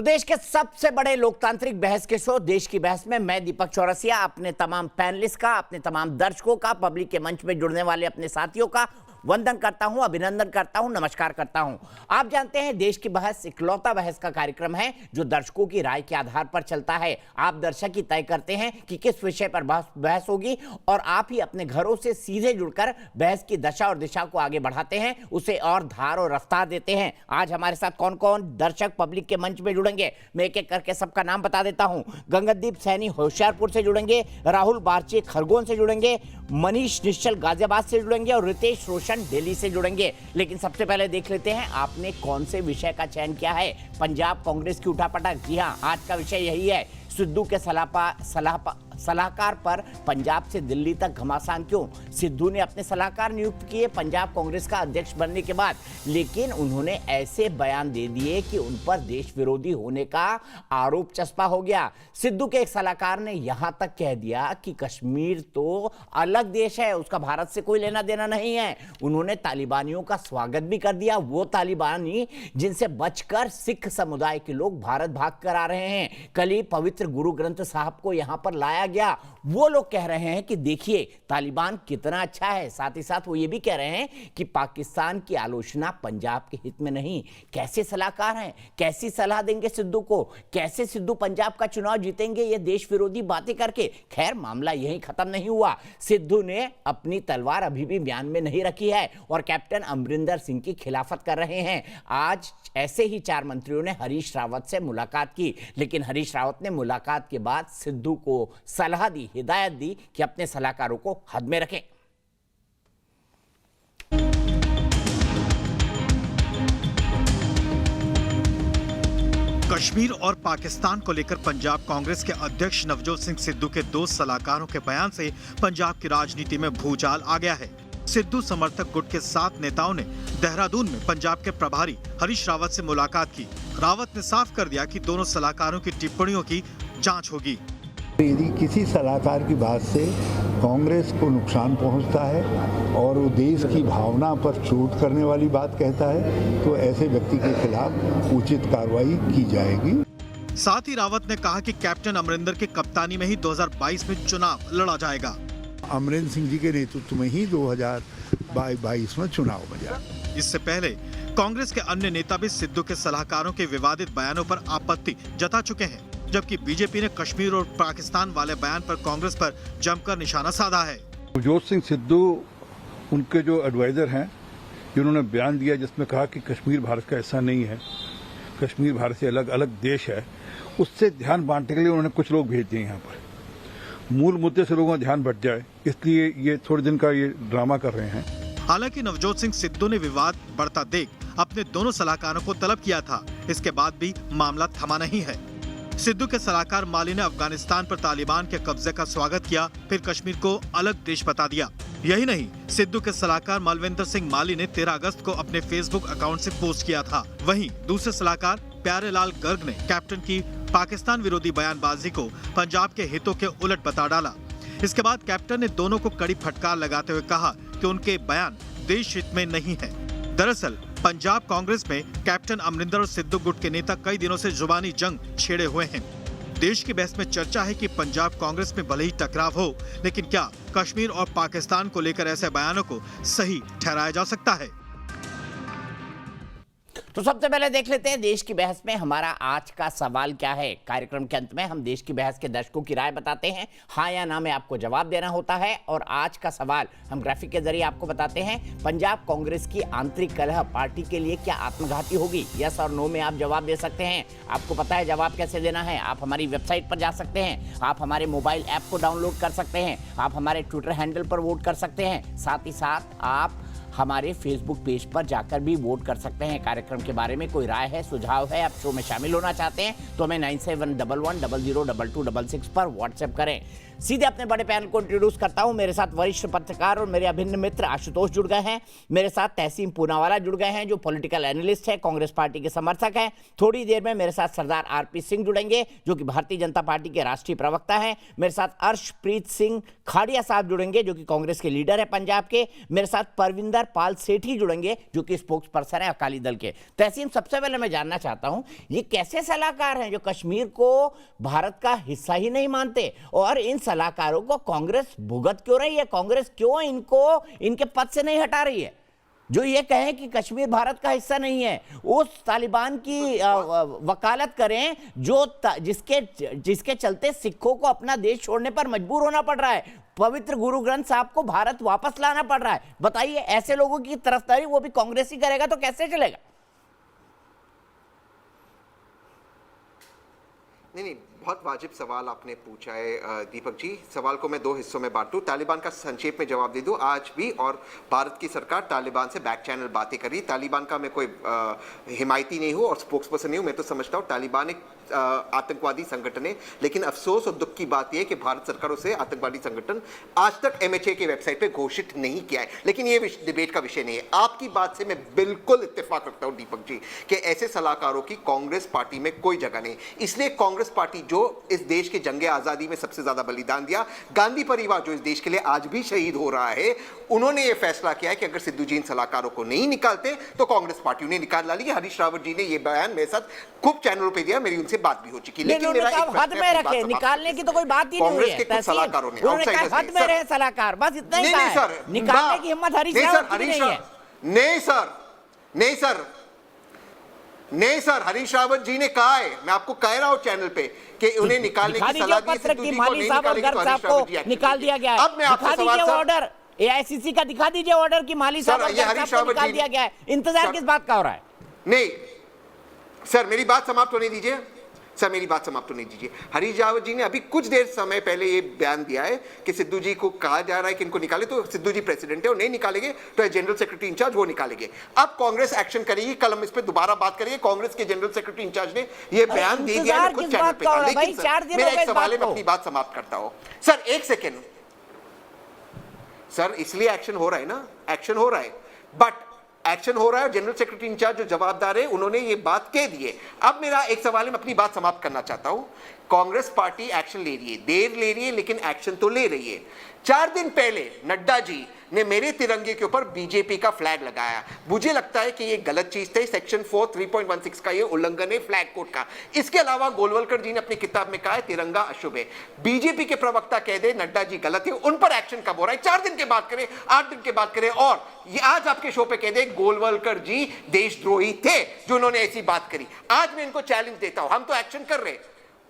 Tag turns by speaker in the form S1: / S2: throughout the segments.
S1: देश के सबसे बड़े लोकतांत्रिक बहस के शो देश की बहस में मैं दीपक चौरसिया अपने तमाम पैनलिस्ट का, अपने तमाम दर्शकों का, पब्लिक के मंच में जुड़ने वाले अपने साथियों का वंदन करता हूं, अभिनंदन करता हूं, नमस्कार करता हूं। आप जानते हैं देश की बहस इकलौता बहस का कार्यक्रम है जो दर्शकों की राय के आधार पर चलता है। आप दर्शक ही तय करते हैं कि किस विषय पर बहस होगी और आप ही अपने घरों से सीधे जुड़कर बहस की दशा और दिशा को आगे बढ़ाते हैं, उसे और धार और रफ्तार देते हैं। आज हमारे साथ कौन कौन दर्शक पब्लिक के मंच में जुड़ेंगे, मैं एक एक करके सबका नाम बता देता हूं। गंगनदीप सैनी होशियारपुर से जुड़ेंगे, राहुल बारचे खरगोन से जुड़ेंगे, मनीष निश्चल गाजियाबाद से जुड़ेंगे और रितेश रोशन दिल्ली से जुड़ेंगे। लेकिन सबसे पहले देख लेते हैं आपने कौन से विषय का चयन किया है। पंजाब कांग्रेस की उठापटक। जी हां, आज का विषय यही है। सिद्धू के सलाहकार पर पंजाब से दिल्ली तक घमासान क्यों? सिद्धू ने अपने सलाहकार नियुक्त किए पंजाब कांग्रेस का अध्यक्ष बनने के बाद, लेकिन उन्होंने ऐसे बयान दे दिए कि उन पर देश विरोधी होने का आरोप चस्पा हो गया। सिद्धू के एक सलाहकार ने यहां तक कह दिया कि कश्मीर तो अलग देश है, उसका भारत से कोई लेना देना नहीं है। उन्होंने तालिबानियों का स्वागत भी कर दिया, वो तालिबानी जिनसे बचकर सिख समुदाय के लोग भारत भाग कर आ रहे हैं। कल ही पवित्र गुरु ग्रंथ साहब को यहां पर लाया गया। वो लोग कह रहे हैं कि देखिए तालिबान कितना अच्छा है। साथ ही साथ वो ये भी कह रहे हैं कि पाकिस्तान की आलोचना पंजाब के हित में नहीं। कैसे सलाहकार हैं, कैसी सलाह देंगे सिद्धू को? कैसे सिद्धू पंजाब का चुनाव जीतेंगे ये देश विरोधी बातें करके? खैर, मामला यहीं खत्म नहीं हुआ। सिद्धू ने अपनी तलवार अभी भी म्यान में नहीं रखी है और कैप्टन अमरिंदर सिंह की खिलाफत कर रहे हैं। आज ऐसे ही 4 मंत्रियों ने हरीश रावत से मुलाकात की, लेकिन हरीश रावत ने मुलाकात के बाद सिद्धू को सलाह दी, हिदायत दी कि अपने सलाहकारों को हद में रखें।
S2: कश्मीर और पाकिस्तान को लेकर पंजाब कांग्रेस के अध्यक्ष नवजोत सिंह सिद्धू के 2 सलाहकारों के बयान से पंजाब की राजनीति में भूचाल आ गया है। सिद्धू समर्थक गुट के 7 नेताओं ने देहरादून में पंजाब के प्रभारी हरीश रावत से मुलाकात की। रावत ने साफ कर दिया कि दोनों सलाहकारों की टिप्पणियों की जांच होगी।
S3: यदि किसी सलाहकार की बात से कांग्रेस को नुकसान पहुंचता है और वो देश की भावना पर चोट करने वाली बात कहता है तो ऐसे व्यक्ति के खिलाफ उचित कार्रवाई की जाएगी।
S2: साथ ही रावत ने कहा कि कैप्टन अमरिंदर की कप्तानी में ही 2022 में चुनाव लड़ा जाएगा।
S3: अमरिंदर सिंह जी के नेतृत्व में ही 2022 में चुनाव बजा।
S2: इससे पहले कांग्रेस के अन्य नेता भी सिद्धू के सलाहकारों के विवादित बयानों पर आपत्ति जता चुके हैं, जबकि बीजेपी ने कश्मीर और पाकिस्तान वाले बयान पर कांग्रेस पर जमकर निशाना साधा है।
S4: नवजोत सिंह सिद्धू उनके जो एडवाइजर हैं, जिन्होंने बयान दिया जिसमें कहा कि कश्मीर भारत का हिस्सा नहीं है, कश्मीर भारत से अलग अलग देश है, उससे ध्यान बांटने के लिए उन्होंने कुछ लोग भेज दिए यहाँ पर। मूल मुद्दे से लोगों का ध्यान भट जाए, इसलिए ये थोड़े दिन का ये ड्रामा कर रहे हैं।
S2: हालांकि नवजोत सिंह सिद्धू ने विवाद बढ़ता देख अपने दोनों सलाहकारों को तलब किया था, इसके बाद भी मामला थमा नहीं है। सिद्धू के सलाहकार माली ने अफगानिस्तान पर तालिबान के कब्जे का स्वागत किया, फिर कश्मीर को अलग देश बता दिया। यही नहीं, सिद्धू के सलाहकार मालविंदर सिंह माली ने 13 अगस्त को अपने फेसबुक अकाउंट से पोस्ट किया था। वहीं दूसरे सलाहकार प्यारे लाल गर्ग ने कैप्टन की पाकिस्तान विरोधी बयानबाजी को पंजाब के हितों के उलट बता डाला। इसके बाद कैप्टन ने दोनों को कड़ी फटकार लगाते हुए कहा कि उनके बयान देश हित में नहीं है। दरअसल पंजाब कांग्रेस में कैप्टन अमरिंदर और सिद्धू गुट के नेता कई दिनों से जुबानी जंग छेड़े हुए हैं। देश की बहस में चर्चा है कि पंजाब कांग्रेस में भले ही टकराव हो, लेकिन क्या कश्मीर और पाकिस्तान को लेकर ऐसे बयानों को सही ठहराया जा सकता है?
S1: तो सबसे पहले देख लेते हैं देश की बहस में हमारा आज का सवाल क्या है। कार्यक्रम के अंत में हम देश की बहस के दर्शकों की राय बताते हैं, हाँ या ना में आपको जवाब देना होता है। और आज का सवाल हम ग्राफिक के जरिए आपको बताते हैं, पंजाब कांग्रेस की आंतरिक कलह पार्टी के लिए क्या आत्मघाती होगी? यस और नो में आप जवाब दे सकते हैं। आपको पता है जवाब कैसे देना है? आप हमारी वेबसाइट पर जा सकते हैं, आप हमारे मोबाइल ऐप को डाउनलोड कर सकते हैं, आप हमारे ट्विटर हैंडल पर वोट कर सकते हैं, साथ ही साथ आप हमारे फेसबुक पेज पर जाकर भी वोट कर सकते हैं। कार्यक्रम के बारे में कोई राय है, सुझाव है, आप शो में शामिल होना चाहते हैं तो हमें 9711002266 पर व्हाट्सएप करें। सीधे अपने बड़े पैनल को इंट्रोड्यूस करता हूं। मेरे साथ वरिष्ठ पत्रकार और मेरे अभिन्न मित्र आशुतोष जुड़ गए हैं। मेरे साथ तहसीन पूनावाला जुड़ गए हैं जो पॉलिटिकल एनालिस्ट है, कांग्रेस पार्टी के समर्थक हैं। थोड़ी देर में मेरे साथ सरदार आरपी सिंह जुड़ेंगे जो कि भारतीय जनता पार्टी के राष्ट्रीय प्रवक्ता हैं। मेरे साथ अर्शप्रीत सिंह खाड़िया साहब जुड़ेंगे जो कि कांग्रेस के लीडर है पंजाब के। मेरे साथ परविंदर पाल सेठ ही जुड़ेंगे, जो कि स्पोक्स पर्सन है अकाली दल के। तहसीन, सबसे पहले मैं जानना चाहता हूं, ये कैसे सलाहकार हैं जो कश्मीर को भारत का हिस्सा ही नहीं मानते, और इन सलाहकारों को कांग्रेस भुगत क्यों रही है? कांग्रेस क्यों इनको इनके पद से नहीं हटा रही है? जो ये कहें कि कश्मीर भारत का हिस्सा नहीं है, उस तालिबान की वकालत करें जिसके चलते सिखों को अपना देश छोड़ने पर मजबूर होना पड़ रहा है, पवित्र गुरु ग्रंथ साहब को भारत वापस लाना पड़ रहा है। बताइए, ऐसे लोगों की तरफदारी वो भी कांग्रेस ही करेगा तो कैसे चलेगा?
S5: नहीं, बहुत वाजिब सवाल आपने पूछा है दीपक जी। सवाल को मैं दो हिस्सों में बांटूं, तालिबान का संक्षेप में जवाब दे दूं। आज भी और भारत की सरकार तालिबान से बैक चैनल बातें कर रही। तालिबान का मैं कोई हिमायती नहीं हूं और स्पोक्स पर्सन नहीं हूं। मैं तो समझता हूं तालिबान एक आतंकवादी संगठन है, लेकिन अफसोस और दुख की बात यह है कि भारत सरकार उसे आतंकवादी संगठन आज तक MHA की वेबसाइट पे घोषित नहीं किया है। लेकिन ये डिबेट का विषय नहीं है। आपकी बात से मैं बिल्कुल इत्तेफाक रखता हूं दीपक जी कि ऐसे सलाहकारों की कांग्रेस पार्टी में कोई जगह नहीं। इसलिए कांग्रेस पार्टी जो इस देश के जंगे आजादी में सबसे ज्यादा बलिदान दिया, गांधी परिवार जो इस देश के लिए आज भी शहीद हो रहा है, उन्होंने ये फैसला किया है कि अगर सिद्धू जी इन सलाहकारों को नहीं निकालते तो कांग्रेस पार्टी उन्हें निकाल डाली। हरीश रावत जी ने ये बयान मेरे साथ खूब चैनलों पे दिया, मेरी उनसे बात भी हो चुकी। लेकिन मेरा
S1: हद में रखे, निकालने की तो कोई बात ही नहीं है।
S5: कुछ सलाहकारों ने
S1: हद में रहे सलाहकार, बस इतना ही कहा है। निकालने की हिम्मत हरीश रावत की नहीं है।
S5: नहीं सर, हरीश रावत जी ने कहा है, मैं आपको कह रहा हूं चैनल पे कि उन्हें निकालने की सलाह दी, सिद्धू जी को नहीं निकालेंगे तो हरीश रावत जी
S1: निकाल दिया गया है।
S5: अब मैं आपसे सवाल
S1: ऑर्डर AICC का दिखा दीजिए ऑर्डर की माली साहब को निकाल दिया गया है। इंतजार किस बात का हो रहा है?
S5: नहीं सर, मेरी बात समाप्त होने दीजिए। सर मेरी बात समाप्त होने दीजिए। हरीश रावत जी ने अभी कुछ देर समय पहले ये बयान दिया है कि सिद्धू जी को कहा जा रहा है कि इनको निकाले, तो सिद्धू जी प्रेसिडेंट है और नहीं निकालेंगे तो जनरल सेक्रेटरी इंचार्ज वो निकालेंगे। अब कांग्रेस एक्शन करेगी, कल हम इस पे दोबारा बात करेंगे। कांग्रेस के जनरल सेक्रेटरी इंचार्ज ने ये बयान दे दिया है खुद चैनल पे। लेकिन मेरा एक सवाल है, अपनी बात समाप्त करता हूं। सर एक सेकेंड सर, इसलिए एक्शन हो रहा है ना, एक्शन हो रहा है, बट एक्शन हो रहा है। जनरल सेक्रेटरी इंचार्ज जो जवाबदार है उन्होंने ये बात कह दी है। अब मेरा एक सवाल है, मैं अपनी बात समाप्त करना चाहता हूं। कांग्रेस पार्टी एक्शन ले रही है, देर ले रही है लेकिन एक्शन तो ले रही है। 4 दिन पहले नड्डा जी ने मेरे तिरंगे के ऊपर बीजेपी का फ्लैग लगाया। मुझे लगता है कि ये गलत चीज थी। सेक्शन 4 3.16 का ये उल्लंघन है फ्लैग कोड का। इसके अलावा गोलवलकर जी ने अपनी किताब में कहा है तिरंगा अशुभ है। बीजेपी के प्रवक्ता कह दे नड्डा जी गलत है, उन पर एक्शन कब हो रहा है? 4 दिन के बाद करें, 8 दिन के बाद करें। और ये आज आपके शो पे कह दे गोलवलकर जी देशद्रोही थे जो उन्होंने ऐसी बात करी। आज मैं इनको चैलेंज देता हूं, हम तो एक्शन कर रहे,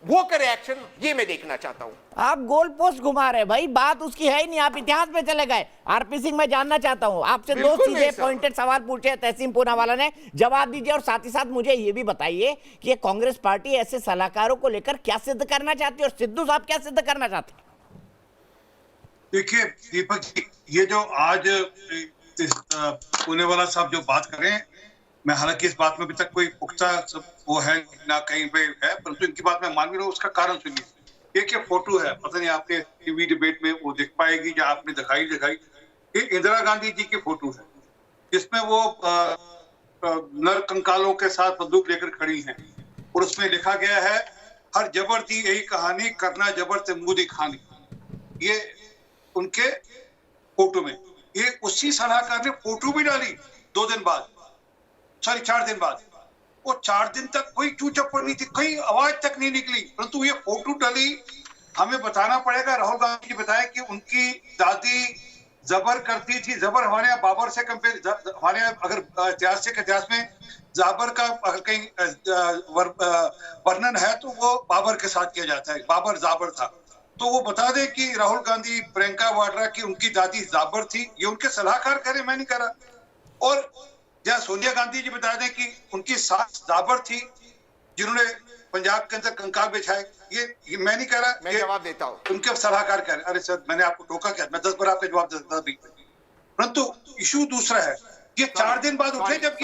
S5: वो करे एक्शन, ये मैं देखना चाहता हूं।
S1: आप गोल पोस्ट घुमा रहे भाई, बात उसकी है ही नहीं, आप इतिहास में चले गए। आरपी सिंह, मैं जानना चाहता हूं आपसे, 2 सीधे पॉइंटेड सवाल पूछे तहसीन पूनावाला ने, जवाब दीजिए। और साथ ही साथ मुझे ये भी बताइए कि ये कांग्रेस पार्टी ऐसे सलाहकारों को लेकर क्या सिद्ध करना चाहती है और सिद्धू साहब क्या सिद्ध करना चाहते हैं?
S6: देखिए दीपक जी, ये जो आज पूनावाला साहब जो बात कर रहे हैं, मैं हालांकि इस बात में अभी तक कोई पुख्ता वो है ना कहीं पे है, परंतु इनकी बात मैं मान भी रहा हूँ। उसका कारण सुनिए। एक ये फोटो है, पता नहीं आपके टीवी डिबेट में वो दिख पाएगी या आपने दिखाई। ये इंदिरा गांधी जी की फोटो है जिसमें वो नर कंकालों के साथ बंदूक लेकर खड़ी हैं और उसमें लिखा गया है हर जबर दी यही कहानी, करना जबर से मुंह दिखानी। ये उनके फोटो में, ये उसी सलाहकार ने फोटो भी डाली 2 दिन बाद, 4 दिन बाद। वो 4 दिन तक कोई चूचप्पड़ नहीं थी, कोई आवाज तक नहीं निकली, परंतु ये फोटो डली। हमें बताना पड़ेगा, राहुल गांधी जी बताया कि उनकी दादी जबर करती थी। जबर हमारे यहाँ बाबर से कंपेयर, हमारे यहाँ अगर इतिहास में जाबर का अगर कहीं वर्णन है तो वो बाबर के साथ किया जाता है। बाबर जाबर था। तो वो बता दे कि राहुल गांधी, प्रियंका वाड्रा की उनकी दादी जाबर थी। ये उनके सलाहकार करे, मैं नहीं करा। और या सोनिया गांधी जी बता दें कि उनकी सास जाबर थी जिन्होंने पंजाब के अंदर कंकाल बिछाए। ये मैं नहीं कह रहा,
S5: मैं जवाब देता हूं।
S6: उनके सलाहकार कह रहे। अरे सर, मैंने आपको टोका क्या? मैं 10 बार आपका जवाब दे सकता भी। परंतु इशू दूसरा है। ये 4 दिन बाद उठे जब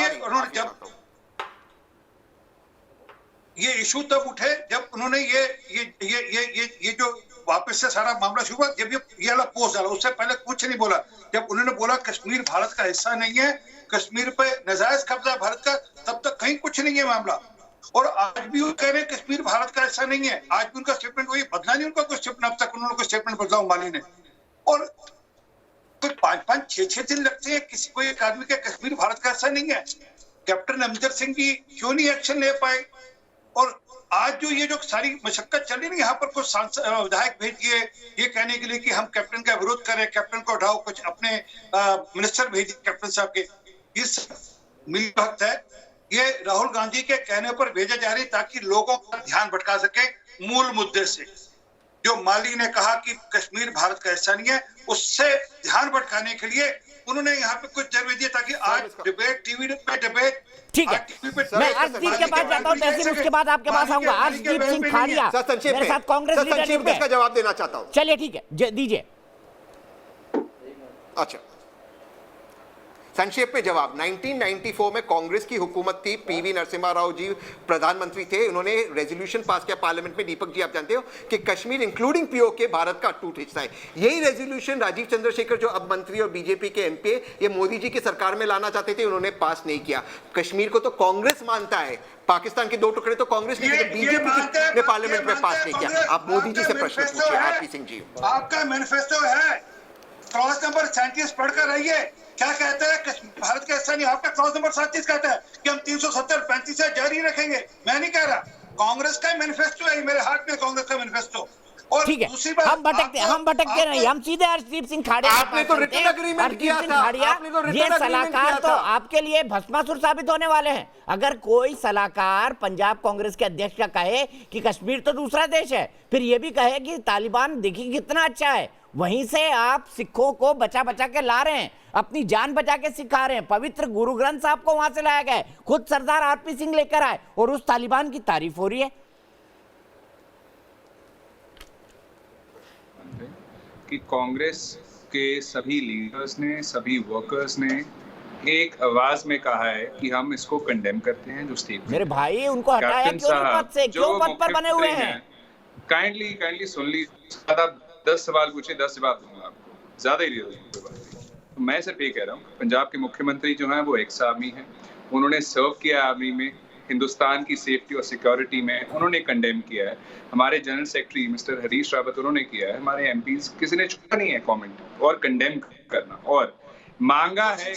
S6: ये इशू तब उठे जब उन्होंने ये जो वापस से सारा मामला शुरू हुआ, जब ये वाला पोस्ट डाला। उससे पहले कुछ नहीं बोला। जब उन्होंने बोला कश्मीर भारत का हिस्सा नहीं है, कश्मीर पे नाजायज कब्जा भारत का, तब तक कहीं कुछ नहीं है मामला। और आज भी वो कह रहे हैं कश्मीर भारत का हिस्सा नहीं है। आज भी उनका स्टेटमेंट वही बदला नहीं, उनका कोई स्टेटमेंट अब तक उन्होंने कोई स्टेटमेंट बदला माली ने। और कुछ 5-5, 6-6 दिन लगते हैं किसी को एक आदमी का कश्मीर भारत का हिस्सा नहीं है। कैप्टन अमरिंदर सिंह भी क्यों नहीं एक्शन ले पाए? और आज जो ये जो सारी मशक्कत चल रही है, यहाँ पर कुछ सांसद विधायक भेज दिए ये कहने के लिए कि हम कैप्टन का विरोध करें, कैप्टन को हटाओ, कुछ अपने मिनिस्टर भेजिए कैप्टन साहब के। ये मिली भक्त है, ये राहुल गांधी के कहने पर भेजा जा रही ताकि लोगों का ध्यान भटका सके मूल मुद्दे से। जो माली ने कहा कि कश्मीर भारत का हिस्सा नहीं है, उससे ध्यान भटकाने के लिए उन्होंने यहाँ पे कुछ जरूरी दिया ताकि आज डिबेट टीवी पे डिबेट।
S1: ठीक है, मैं अर्शदीप के पास जाता हूँ, तहसीन उसके बाद आपके पास आऊंगा। अर्शदीप सिंह खाड़िया मेरे साथ कांग्रेस लीडर जुड़ गए।
S5: इसका जवाब देना चाहता हूँ।
S1: चलिए ठीक है, दीजिए।
S5: अच्छा, संक्षेप में जवाब। 1994 में कांग्रेस की हुकूमत थी, पीवी नरसिम्हा राव जी प्रधानमंत्री थे। उन्होंने रेजोल्यूशन पास किया पार्लियामेंट में, दीपक जी आप जानते हो, कि कश्मीर इंक्लूडिंग पीओके भारत का अटूट हिस्सा है। यही रेजोल्यूशन राजीव चंद्रशेखर जो अब मंत्री और बीजेपी के एमपी, ये मोदी जी की सरकार में लाना चाहते थे, उन्होंने पास नहीं किया। कश्मीर को तो कांग्रेस मानता है, पाकिस्तान के 2 टुकड़े तो कांग्रेस ने बीजेपी ने पार्लियामेंट में पास नहीं किया। आप मोदी जी से प्रश्न पूछिए। आरपी सिंह जी,
S6: आपका मैनिफेस्टो है, क्लॉज नंबर 37 पढ़कर रहिए। क्या कहता है? कश्मीर भारत का हिस्सा नहीं। आपका क्लॉज नंबर 37 कहता है कि हम 370-35 से जारी रखेंगे। मैं नहीं कह रहा, कांग्रेस का मैनिफेस्टो है, मेरे हाथ में कांग्रेस का मैनिफेस्टो। और
S1: ठीक है,
S6: दूसरी बात,
S1: हम भटकते नहीं, हम सीधे अर्शदीप सिंह खाड़िया।
S5: आपने तो रिटन एग्रीमेंट किया था,
S1: ये सलाहकार तो आपके लिए भस्मासुर साबित होने वाले हैं। अगर कोई सलाहकार पंजाब कांग्रेस के अध्यक्ष का कहे कि कश्मीर तो दूसरा देश है, फिर ये भी कहे कि तालिबान देखिए कितना अच्छा है, वहीं से आप सिखों को बचा बचा के ला रहे हैं, अपनी जान बचा के सिखा रहे हैं। पवित्र गुरु ग्रंथ साहब को वहां से लाया गया है, खुद सरदार आरपी सिंह लेकर आए, और उस तालिबान की तारीफ हो रही है।
S7: कि कांग्रेस के सभी लीडर्स ने, सभी वर्कर्स ने एक आवाज में कहा है कि हम इसको कंडेम करते हैं। जो स्टेटमेंट
S1: मेरे भाई, उनको हटाया क्यों पद से? क्यों पद पर बने हुए हैं?
S7: काइंडली सुन लीजिए। आप 10 सवाल पूछे, 10 जवाब दूंगा आपको, ज्यादा ही कोई बात नहीं। तो मैं सिर्फ ये कह रहा हूँ, पंजाब के मुख्यमंत्री जो हैं वो एक्स आर्मी हैं, उन्होंने सर्व किया आर्मी में, हिंदुस्तान की सेफ्टी और सिक्योरिटी में उन्होंने कंडेम किया है। हमारे general secretary mister Harish Rawat उन्होंने किया है। हमारे एमपीज किसी ने छोड़ा नहीं है कमेंट और कंडेम करना, और मांगा है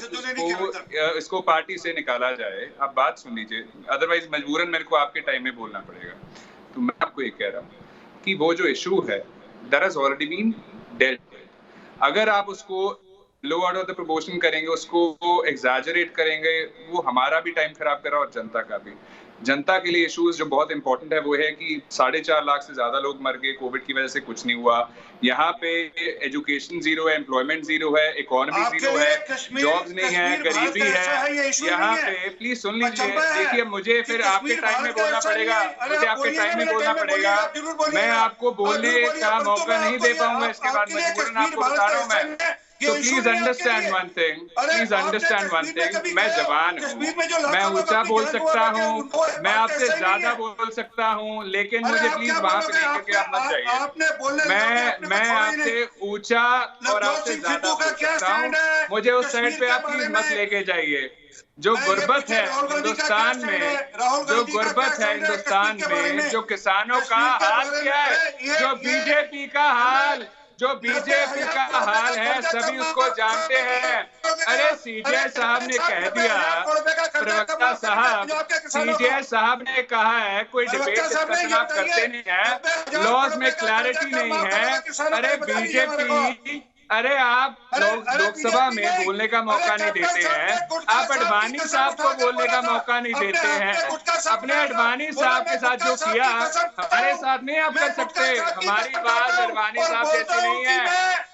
S7: इसको पार्टी से निकाला जाए। आप बात सुन लीजिए, अदरवाइज मजबूरन मेरे को आपके टाइम में बोलना पड़ेगा। तो मैं आपको ये कह रहा हूँ कि वो जो इशू है that has already been dealt with. अगर आप उसको लो आउट ऑफ द प्रोपोर्शन करेंगे, उसको एग्जैजरेट करेंगे, वो हमारा भी टाइम खराब कर रहा है और जनता का भी। जनता के लिए इश्यूज जो बहुत इंपॉर्टेंट है वो है कि 4.5 लाख से ज्यादा लोग मर गए कोविड की वजह से, कुछ नहीं हुआ। यहाँ पे एजुकेशन जीरो है, एम्प्लॉयमेंट जीरो है, इकोनॉमी जीरो है, जॉब्स नहीं है, गरीबी है। यहाँ पे प्लीज सुन लीजिए, देखिए मुझे फिर आपके टाइम में बोलना पड़ेगा, मुझे आपके टाइम में बोलना पड़ेगा। मैं आपको बोलने का मौका नहीं दे पाऊंगा, इसके बाद मजबूरन आपको बता रहा हूँ मैं। तो please understand one thing, please understand one thing, मैं जवान हूँ, मैं ऊंचा बोल सकता हूँ, मैं आपसे ज्यादा बोल सकता हूँ, लेकिन मुझे प्लीज वहां पे लेकर के आप मत जाइए। मैं आपसे ऊंचा और आपसे ज्यादा बोल सकता हूँ, मुझे उस साइड पे आप प्लीज मत लेके जाइए। जो गुर्बत है हिंदुस्तान में, जो गुर्बत है हिंदुस्तान में, जो किसानों का हाल क्या है, जो बीजेपी का हाल, जो बीजेपी का हाल है, सभी उसको जानते हैं। अरे सीजेआई साहब ने कह दिया, प्रवक्ता साहब, सीजेआई साहब ने कहा है कोई डिबेट डिस्कशन आप करते नहीं है, लॉज में क्लैरिटी नहीं है। अरे बीजेपी, अरे आप लोकसभा में बोलने का मौका नहीं देते हैं, आप अडवाणी साहब को बोलने का मौका नहीं देते हैं। अपने अडवाणी साहब के साथ जो किया हमारे साथ नहीं आप कर सकते। हमारी आवाज अडवाणी साहब जैसी नहीं है,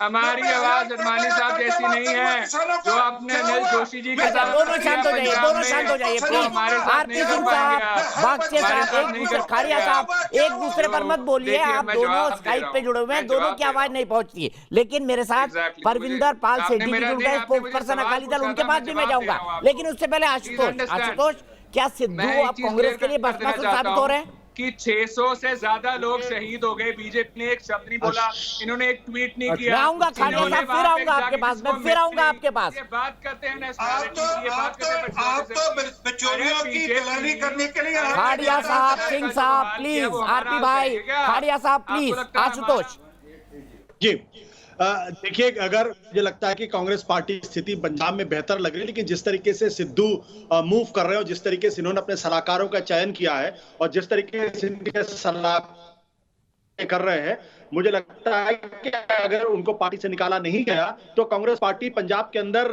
S7: हमारी आवाज अडवाणी साहब जैसी नहीं है। जो आपने अनिल जोशी जी के साथ,
S1: दोनों शांत हो जाइए, दोनों शांत हो जाइए प्लीज। आरपी सिंह साहब, बागचे साहब, एक दूसरे, खाड़िया साहब, एक दूसरे पर मत बोलिए। आप दोनों स्काइप पे जुड़े हुए हैं, दोनों की आवाज नहीं पहुंचती है। लेकिन मेरे साथ परविंदर पाल सेठी जी जुड़ गए, स्पोक्स पर्सन अकाली दल, उनके पास भी मैं जाऊंगा। लेकिन उससे पहले आशुतोष, क्या सिद्धू आप कांग्रेस के लिए भस्मासुर साबित हो रहे हैं?
S7: कि 600 से ज्यादा लोग शहीद हो गए, बीजेपी ने एक शब्द नहीं बोला, इन्होंने एक ट्वीट नहीं किया।
S1: मैं आऊंगा खाड़िया साहब, फिर आऊंगा आपके पास, मैं फिर आऊंगा आपके पास।
S7: ये बात करते हैं
S1: खाड़िया साहब, सिंह साहब प्लीज, आरपी भाई, खाड़िया साहब प्लीज, आशुतोष
S8: जी। देखिए, अगर मुझे लगता है कि कांग्रेस पार्टी की स्थिति पंजाब में बेहतर लग रही है, लेकिन जिस तरीके से सिद्धू मूव कर रहे हैं और जिस तरीके से इन्होंने अपने सलाहकारों का चयन किया है और जिस तरीके से इनके सलाह कर रहे हैं, मुझे लगता है कि अगर उनको पार्टी से निकाला नहीं गया तो कांग्रेस पार्टी पंजाब के अंदर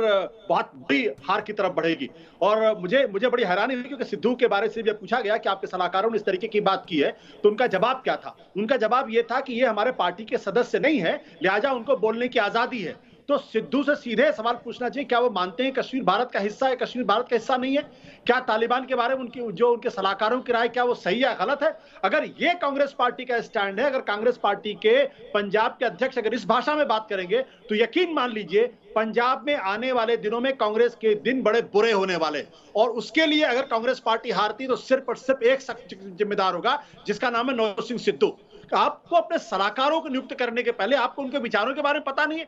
S8: बहुत बड़ी हार की तरफ बढ़ेगी। और मुझे बड़ी हैरानी हुई क्योंकि सिद्धू के बारे से जब पूछा गया कि आपके सलाहकारों ने इस तरीके की बात की है तो उनका जवाब क्या था। उनका जवाब यह था कि ये हमारे पार्टी के सदस्य नहीं है, लिहाजा उनको बोलने की आजादी है। तो सिद्धू से सीधे सवाल पूछना चाहिए, क्या वो मानते हैं कश्मीर भारत का हिस्सा है, कश्मीर भारत का हिस्सा नहीं है? क्या तालिबान के बारे में उनके सलाहकारों की राय क्या वो सही या गलत है? अगर ये कांग्रेस पार्टी का स्टैंड है, अगर कांग्रेस पार्टी के पंजाब के अध्यक्ष अगर इस भाषा में बात करेंगे तो यकीन मान लीजिए पंजाब में आने वाले दिनों में कांग्रेस के दिन बड़े बुरे होने वाले। और उसके लिए अगर कांग्रेस पार्टी हारती तो सिर्फ और सिर्फ एक शख्स जिम्मेदार होगा, जिसका नाम है नवजोत सिंह सिद्धू। आपको अपने सलाहकारों को नियुक्त करने के पहले आपको उनके विचारों के बारे में पता नहीं है।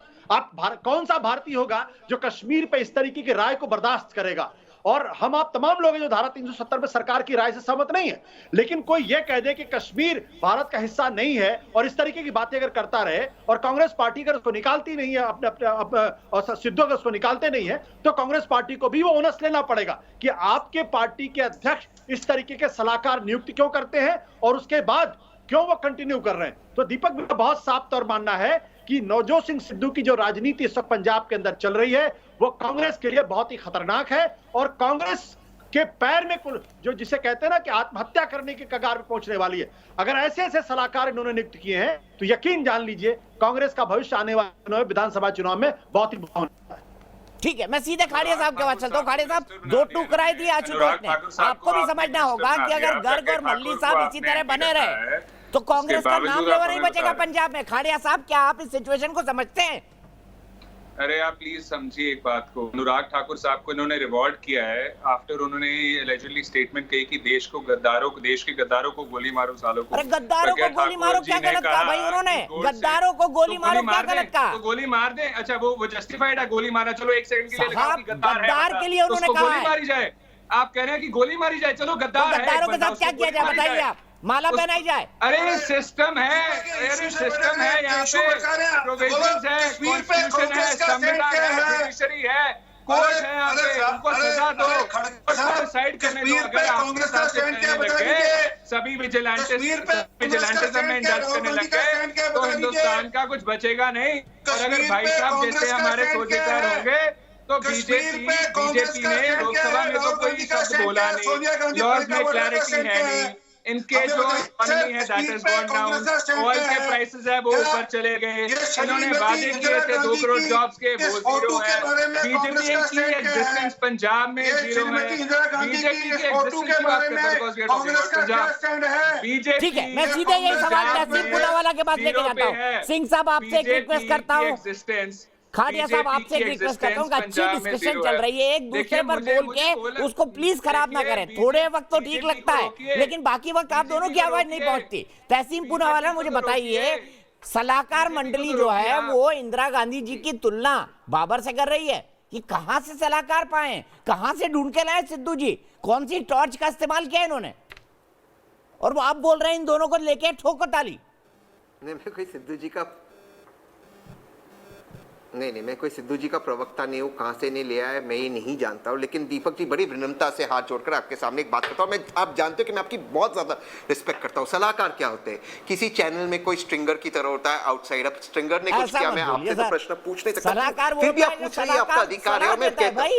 S8: कौन सा भारतीय होगा जो कश्मीर पे इस तरीके की राय को बर्दाश्त करेगा? और आप तमाम लोग हैं जो धारा 370 में सरकार की राय से सहमत नहीं है, लेकिन कोई यह कह दे कि कश्मीर भारत का हिस्सा नहीं है और इस तरीके की बातें अगर करता रहे और कांग्रेस पार्टी अगर उसको निकालती नहीं है और सिद्धू अगर उसको निकालते नहीं है तो कांग्रेस पार्टी को भी वो ओनस लेना पड़ेगा कि आपके पार्टी के अध्यक्ष इस तरीके के सलाहकार नियुक्त क्यों करते हैं और उसके बाद क्यों वो कंटिन्यू कर रहे हैं। तो दीपक भी बहुत साफ तौर मानना है कि नवजोत सिंह सिद्धू की जो राजनीति इस वक्त पंजाब के अंदर चल रही है वो कांग्रेस के लिए बहुत ही खतरनाक है और कांग्रेस के पैर में जो जिसे कहते हैं ना कि आत्महत्या करने के कगार पे पहुंचने वाली है। अगर ऐसे ऐसे सलाहकार इन्होंने नियुक्त किए हैं तो यकीन जान लीजिए कांग्रेस का भविष्य आने वाले विधानसभा चुनाव में बहुत ही भावना है।
S1: ठीक है, मैं सीधे खाड़िया साहब के पास चलता हूँ। खाड़िया साहब, दो टुकड़ाई दिए आशुतोष ने, आपको भी समझना होगा कि अगर गर्ग और मल्ली साहब इसी तरह बने रहे तो कांग्रेस का नाम लेवा नहीं बचेगा पंजाब में। खाड़िया साहब, क्या आप इस सिचुएशन को समझते हैं?
S7: अरे आप प्लीज समझिए एक बात को, अनुराग ठाकुर साहब को इन्होंने रिवॉर्ड किया है आफ्टर उन्होंने एलिजिडली स्टेटमेंट कही कि देश के गद्दारों को गोली मारो सालों को।
S1: अरे गद्दारों को गोली मारो क्या गलत कहा भाई उन्होंने? गद्दारों को गोली मारो क्या गलत कहा?
S7: तो गोली मार दे। अच्छा वो जस्टिफाइड है गोली मारना, चलो एक सेकंड के लिए लगा कि
S1: गद्दार के लिए उन्होंने कहा
S7: गोली मारी जाए। आप कह रहे हैं कि गोली मारी जाए, चलो गद्दार है,
S1: गद्दारों के साथ क्या किया जाए बताइए आप? माला पहनाई जाए?
S7: अरे सिस्टम है, यहाँ पे प्रोविजंस है, कॉन्स्टिट्यूशन है, संविधान है, जुडिशरी है, कोर्ट है, यहाँ पे उनको सजा दो, साइड करने दो। अगर आपके साथ लगे सभी विजिलेंटिज्म में इंडल्ज करने लग गए तो हिंदुस्तान का कुछ बचेगा नहीं। और अगर भाई साहब जैसे हमारे सोचेदार होंगे तो बीजेपी ने लोकसभा में तो कोई शब्द बोला नहीं, लॉज में क्लैरिटी है नहीं, इनके जो इकोनॉमी है that is gone down, oil के प्राइसेस है वो ऊपर चले गए, इन्होंने वादे किए थे 2 करोड़ जॉब्स के, वो जीरो है। बीजेपी की एग्जिस्टेंस पंजाब में जीरो है। बीजेपी की एग्जिस्टेंस की बात करते हैं पंजाब बीजेपी।
S1: ठीक है, मैं सीधे यही सवाल तहसीन पुनावाला के पास लेके जाता हूँ। सिंह साहब, आपसे एक रिक्वेस्ट करता हूँ, खाड़िया साहब आपसे एक रिक्वेस्ट करता हूँ, अच्छी डिस्कशन चल रही है, एक दूसरे पर बोल के उसको प्लीज खराब ना करें। थोड़े वक्त तो ठीक लगता है लेकिन बाकी वक्त आप दोनों की आवाज नहीं पहुंचती। तहसीन पूनावाला, मुझे बताइए, सलाहकार मंडली जो है वो इंदिरा गांधी जी की तुलना बाबर से कर रही है कि कहां से सलाहकार पाए, कहां से ढूंढ के लाए सिद्धू जी, कौन सी टॉर्च का इस्तेमाल किया इन्होंने? और वो आप बोल रहे हैं इन दोनों को लेके ठोकर डाली।
S5: नहीं, मैं कोई सिद्धू जी का प्रवक्ता नहीं हूँ, कहाँ से नहीं लिया है मैं ये नहीं जानता हूँ। लेकिन दीपक जी, बड़ी विनम्रता से हाथ जोड़कर आपके सामने एक बात करता हूँ। आप जानते हो कि मैं आपकी बहुत ज़्यादा रिस्पेक्ट करता हूँ। सलाहकार क्या होते हैं? किसी चैनल में कोई स्ट्रिंगर की तरह होता है आउटसाइड। अब स्ट्रिंगर ने कुछ किया, मैं आपसे तो प्रश्न पूछ नहीं सकता, फिर भी आप पूछ रही है, आपका अधिकार है। मैं कहता हूँ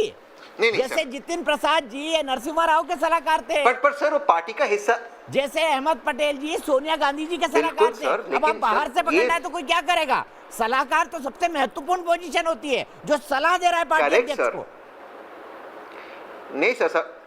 S5: नहीं,
S1: जैसे जितिन प्रसाद जी नरसिम्हा राव के सलाहकार थे,
S5: पर सर वो पार्टी का हिस्सा,
S1: जैसे अहमद पटेल जी सोनिया गांधी जी के सलाहकार थे। अब आप बाहर से पकड़ना है तो कोई क्या करेगा? सलाहकार तो सबसे महत्वपूर्ण पोजीशन होती है जो सलाह दे रहा है पार्टी अध्यक्ष को।
S5: नहीं सर,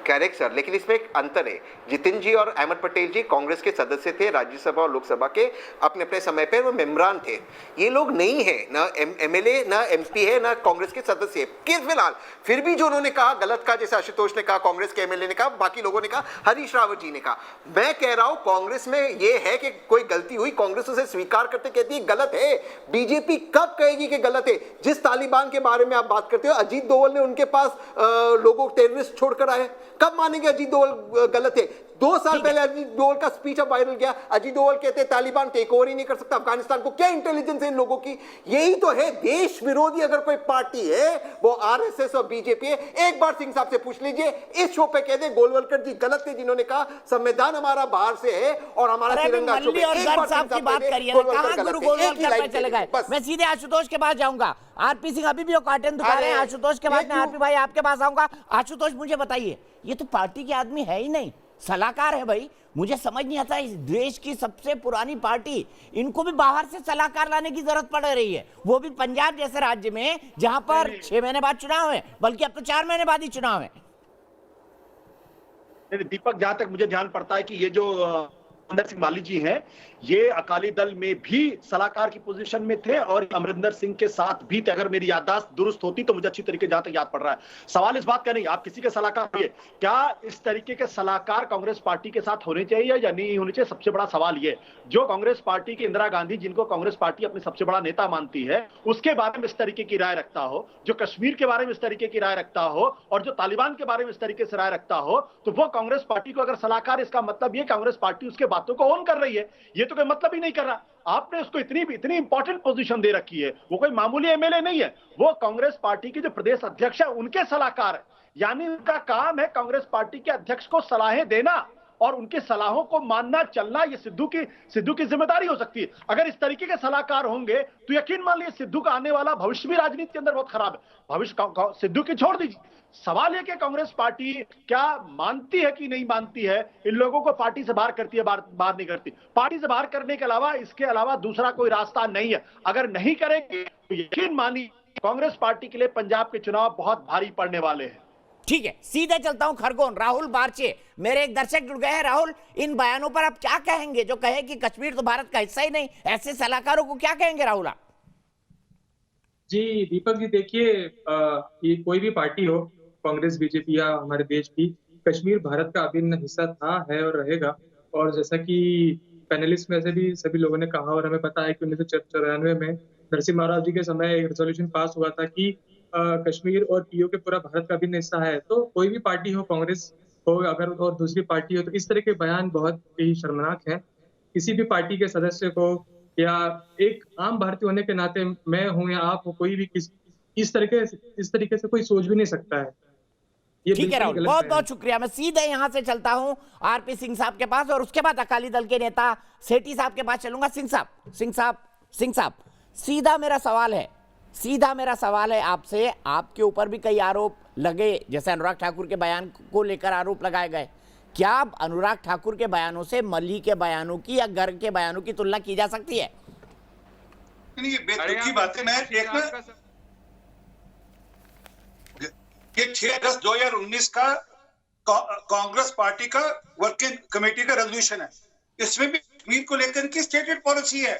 S5: करेक्ट सर, लेकिन इसमें एक अंतर है। जितिन जी और अहमद पटेल जी कांग्रेस के सदस्य थे, राज्यसभा और लोकसभा के अपने अपने समय पर वो मेम्बरान थे। ये लोग नहीं है, ना एमएलए ना एमपी है, ना कांग्रेस के सदस्य है। फिलहाल फिर भी जो उन्होंने कहा गलत कहा, जैसे आशुतोष ने कहा, कांग्रेस के एमएलए ने कहा, बाकी लोगों ने कहा, हरीश रावत जी ने कहा। मैं कह रहा हूं कांग्रेस में ये है कि कोई गलती हुई, कांग्रेस उसे स्वीकार करते कहती है गलत है। बीजेपी कब कहेगी कि गलत है? जिस तालिबान के बारे में आप बात करते हो, अजीत दोवल ने उनके पास लोगों टेररिस्ट छोड़कर आए, कब मानेंगे अजीत डोभाल गलत है? 2 साल पहले अजीत डोभाल का स्पीच अब वायरल गया। अजीत डोभाल कहते हैं तालिबान टेक ओवर ही नहीं कर सकता अफगानिस्तान को। क्या इंटेलिजेंस है इन लोगों की? यही तो है देश विरोधी अगर कोई पार्टी है वो आरएसएस और बीजेपी है। एक बार सिंह साहब से पूछ लीजिए, इस शो पे कह दे गोलवलकर जी गलत थे जिन्होंने कहा संविधान हमारा बाहर से है और हमारा तिरंगा शो पे।
S1: एक बार साहब की बात करिए ना, कहां गुरु गोलवलकर पे चले गए? मैं सीधे आशुतोष के पास जाऊंगा। आरपी सिंह अभी भी वो कार्टन दिखा रहे हैं। आशुतोष के बाद में आरपी भाई आपके पास आऊंगा। आशुतोष मुझे बताइए, ये तो पार्टी के आदमी है ही नहीं, सलाहकार है भाई। मुझे समझ नहीं आता, इस देश की सबसे पुरानी पार्टी, इनको भी बाहर से सलाहकार लाने की जरूरत पड़ रही है, वो भी पंजाब जैसे राज्य में जहां पर 6 महीने बाद चुनाव है, बल्कि अब तो 4 महीने बाद ही चुनाव है।
S8: दीपक, जहां तक मुझे ध्यान पड़ता है कि ये जो अमरिंदर सिंह माली जी हैं, ये अकाली दल में भी सलाहकार की पोजीशन में थे और अमरिंदर सिंह के साथ भी थे। अगर मेरी याददाश्त दुरुस्त होती तो मुझे अच्छी तरीके जहां तक याद पड़ रहा है। सवाल इस बात का नहीं आप किसी के सलाहकार हुए, क्या इस तरीके के सलाहकार कांग्रेस पार्टी के साथ होने चाहिए या नहीं होने चाहिए? सबसे बड़ा सवाल ये, जो कांग्रेस पार्टी की इंदिरा गांधी, जिनको कांग्रेस पार्टी अपनी सबसे बड़ा नेता मानती है, उसके बारे में इस तरीके की राय रखता हो, जो कश्मीर के बारे में इस तरीके की राय रखता हो और जो तालिबान के बारे में इस तरीके से राय रखता हो, तो वो कांग्रेस पार्टी को अगर सलाहकार, इसका मतलब ये कांग्रेस पार्टी उसके बातों को ऑन कर रही है। ये तो कोई मतलब ही नहीं कर रहा। आपने उसको इतनी इंपॉर्टेंट पोजीशन दे रखी है, वो कोई मामूली एमएलए नहीं है, वो कांग्रेस पार्टी के जो प्रदेश अध्यक्ष है उनके सलाहकार है। यानी उनका काम है कांग्रेस पार्टी के अध्यक्ष को सलाहें देना और उनके सलाहों को मानना चलना। ये सिद्धू की जिम्मेदारी हो सकती है। अगर इस तरीके के सलाहकार होंगे तो यकीन मान लीजिए सिद्धू का आने वाला भविष्य भी राजनीति के अंदर बहुत खराब है। भविष्य सिद्धू की छोड़ दीजिए, सवाल यह कि कांग्रेस पार्टी क्या मानती है कि नहीं मानती है इन लोगों को पार्टी से बाहर करती है, बाहर नहीं करती। पार्टी से बाहर करने के अलावा इसके अलावा दूसरा कोई रास्ता नहीं है। अगर नहीं करेंगे तो यकीन मानिए कांग्रेस पार्टी के लिए पंजाब के चुनाव बहुत भारी पड़ने वाले हैं।
S1: ठीक है, सीधे चलता हूं खरगोन। राहुल बारचे, मेरे एक दर्शक जुड़ गए हैं। राहुल, इन बयानों पर आप क्या कहेंगे जो कहे कि कश्मीर तो भारत का हिस्सा ही नहीं? ऐसे सलाहकारों को क्या कहेंगे राहुल आप?
S9: जी दीपक जी, देखिए ये कोई भी पार्टी हो, कांग्रेस, बीजेपी या हमारे देश की, कश्मीर भारत का अभिन्न हिस्सा था, है और रहेगा। और जैसा कि पैनलिस्ट में से भी सभी लोगों ने कहा और हमें पता है कि 1994 में नरसिम्हा राव जी के समय एक रेजोल्यूशन पास हुआ था कि कश्मीर और पीओके पूरा भारत का अभिन्न हिस्सा है। तो कोई भी पार्टी हो, कांग्रेस हो अगर और दूसरी पार्टी हो, तो इस तरह के बयान बहुत ही शर्मनाक हैं। किसी भी पार्टी के सदस्य को या एक आम भारतीय होने के नाते, मैं हूं या आप हो, कोई भी इस तरीके से कोई सोच भी नहीं सकता है।
S1: ठीक है राहुल, बहुत बहुत शुक्रिया। मैं सीधे यहां से चलता हूं आरपी सिंह साहब के पास और उसके बाद अकाली दल के नेता सेठी साहब के पास चलूंगा। सिंह साहब, सीधा मेरा सवाल है आपसे। आपके ऊपर भी कई आरोप लगे, जैसे अनुराग ठाकुर के बयान को लेकर आरोप लगाए गए। क्या अनुराग ठाकुर के बयानों से मल्ही के बयानों की या गर्ग के बयानों की तुलना की जा सकती है?
S6: नहीं, ये बेतुकी बातें। मैं ये 6 अगस्त 2019 का कांग्रेस पार्टी का वर्किंग कमेटी का रेजोल्यूशन है। इसमें भी कश्मीर को लेकर की स्टेटेड पॉलिसी है।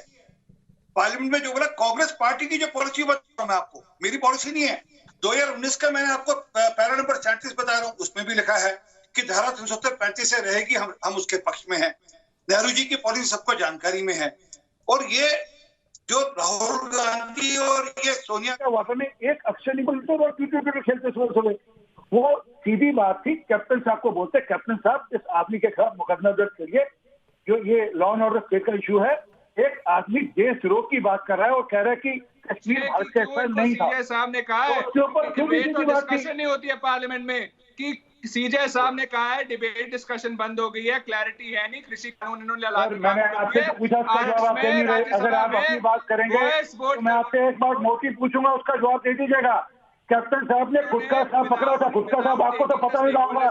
S6: पार्लियामेंट में जो बोला, कांग्रेस पार्टी की जो पॉलिसी बता रहा हूं मैं आपको, मेरी पॉलिसी नहीं है। 2019 का मैंने आपको पैरा नंबर 37 बता रहा हूं, उसमें भी लिखा है कि धारा 335 से रहेगी, हम उसके पक्ष में हैं। नेहरू जी की पॉलिसी सबको जानकारी में है। और ये जो राहुल गांधी और ये सोनिया
S10: का वाकई में एक अक्षर नहीं बोलते और ट्विटर पे खेलते सुबह वो सीधी बात थी। कैप्टन साहब को बोलते, कैप्टन साहब इस आदमी के खिलाफ मुकदमा दर्ज करिए, जो ये लॉ एंड ऑर्डर स्टेट का इशू है। एक आदमी देशद्रोह की बात कर रहा है और कह रहा है कि कश्मीर भारत का हिस्सा नहीं था।
S7: सीजे साहब ने कहा है डिस्कशन नहीं होती है पार्लियामेंट में, कि सीजे साहब ने कहा है डिबेट डिस्कशन बंद हो गई है, क्लैरिटी है नहीं, कृषि कानून इन्होंने
S10: मैंने आपसे पूछा, उसका जवाब आप दे नहीं रहे। अगर आप अपनी बात करेंगे तो मैं आपसे एक बार मोटी पूछूंगा, उसका जवाब दे दीजिएगा। कैप्टन साहब ने गुटखा साहब पकड़ा था। गुटखा साहब आपको तो पता नहीं होगा,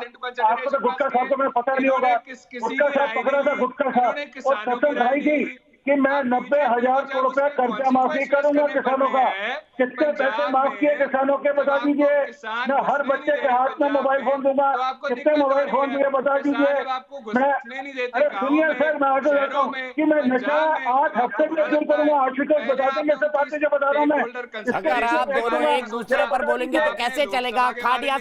S10: आपको तो गुटखा साहब तो मैं पता नहीं होगा। गुटखा साहब पकड़ा था, गुटखा साहब। और कसम खाई थी कि मैं 90,000 करोड़ रुपए कर्जा माफी करूंगा किसानों का। कितने पैसे माफ किए किसानों के बता दीजिए। मैं हर बच्चे के हाथ में मोबाइल फोन दूंगा। कितने मोबाइल फोन दिए बता दीजिए। मैं अरे सुनिए सर, मैं आगे जाता हूँ कि मैं नशा 8 हफ्ते में दूर करूंगा। आशुतोष बता देंगे सब बातें जो बता रहा हूँ मैं।
S1: अगर आप दोनों एक दूसरे पर बोलेंगे तो कैसे चलेगा? खाड़िया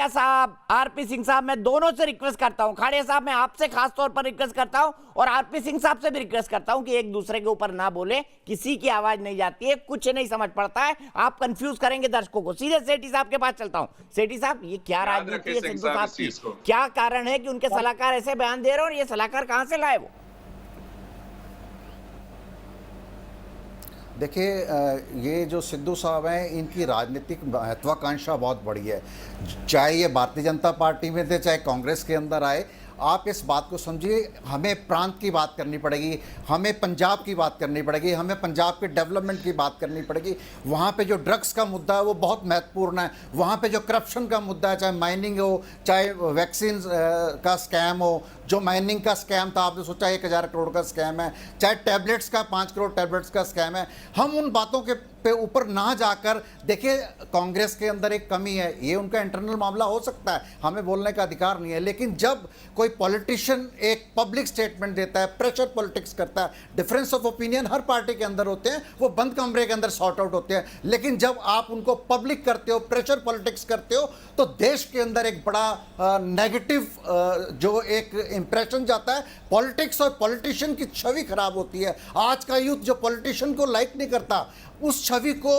S1: साहब, आरपी सिंह साहब, मैं दोनों से रिक्वेस्ट करता हूँ। खाड़िया साहब, मैं आपसे खास तौर पर रिक्वेस्ट करता हूँ और आरपी सिंह साहब से भी रिक्वेस्ट करता हूं कि एक दूसरे के ऊपर ना बोले, किसी की आवाज नहीं जाती है, कुछ नहीं समझ पड़ता है, आप कंफ्यूज करेंगे दर्शकों को। सीधे सेठी साहब के पास चलता हूं। सेठी साहब, ये क्या राजनीति है सिद्धू साहब की? क्या कारण है कि उनके सलाहकार ऐसे बयान दे रहे हैं और ये सलाहकार कहां से लाए वो?
S11: देखिए, ये जो सिद्धू साहब हैं, इनकी राजनीतिक महत्वाकांक्षा बहुत बड़ी है। चाहे ये भारतीय जनता पार्टी में थे, चाहे कांग्रेस के अंदर आए, आप इस बात को समझिए, हमें प्रांत की बात करनी पड़ेगी, हमें पंजाब की बात करनी पड़ेगी, हमें पंजाब के डेवलपमेंट की बात करनी पड़ेगी। वहाँ पे जो ड्रग्स का मुद्दा है वो बहुत महत्वपूर्ण है। वहाँ पे जो करप्शन का मुद्दा है, चाहे माइनिंग हो, चाहे वैक्सीन का स्कैम हो, जो माइनिंग का स्कैम था, आपने सोचा 1000 करोड़ का स्कैम है, चाहे टैबलेट्स का 5 करोड़ टैबलेट्स का स्कैम है। हम उन बातों के पे ऊपर ना जाकर, देखिए कांग्रेस के अंदर एक कमी है, ये उनका इंटरनल मामला हो सकता है, हमें बोलने का अधिकार नहीं है, लेकिन जब कोई पॉलिटिशियन एक पब्लिक स्टेटमेंट देता है, प्रेशर पॉलिटिक्स करता है, difference of opinion her party के अंदर होते हैं, वो बंद कमरे के अंदर सॉर्ट आउट होते हैं, लेकिन जब आप उनको पब्लिक करते हो, प्रेशर पॉलिटिक्स करते हो, तो देश के अंदर एक बड़ा नेगेटिव जो एक इंप्रेशन जाता है, पॉलिटिक्स और पॉलिटिशियन की छवि खराब होती है। आज का यूथ जो पॉलिटिशियन को लाइक नहीं करता, उस छवि को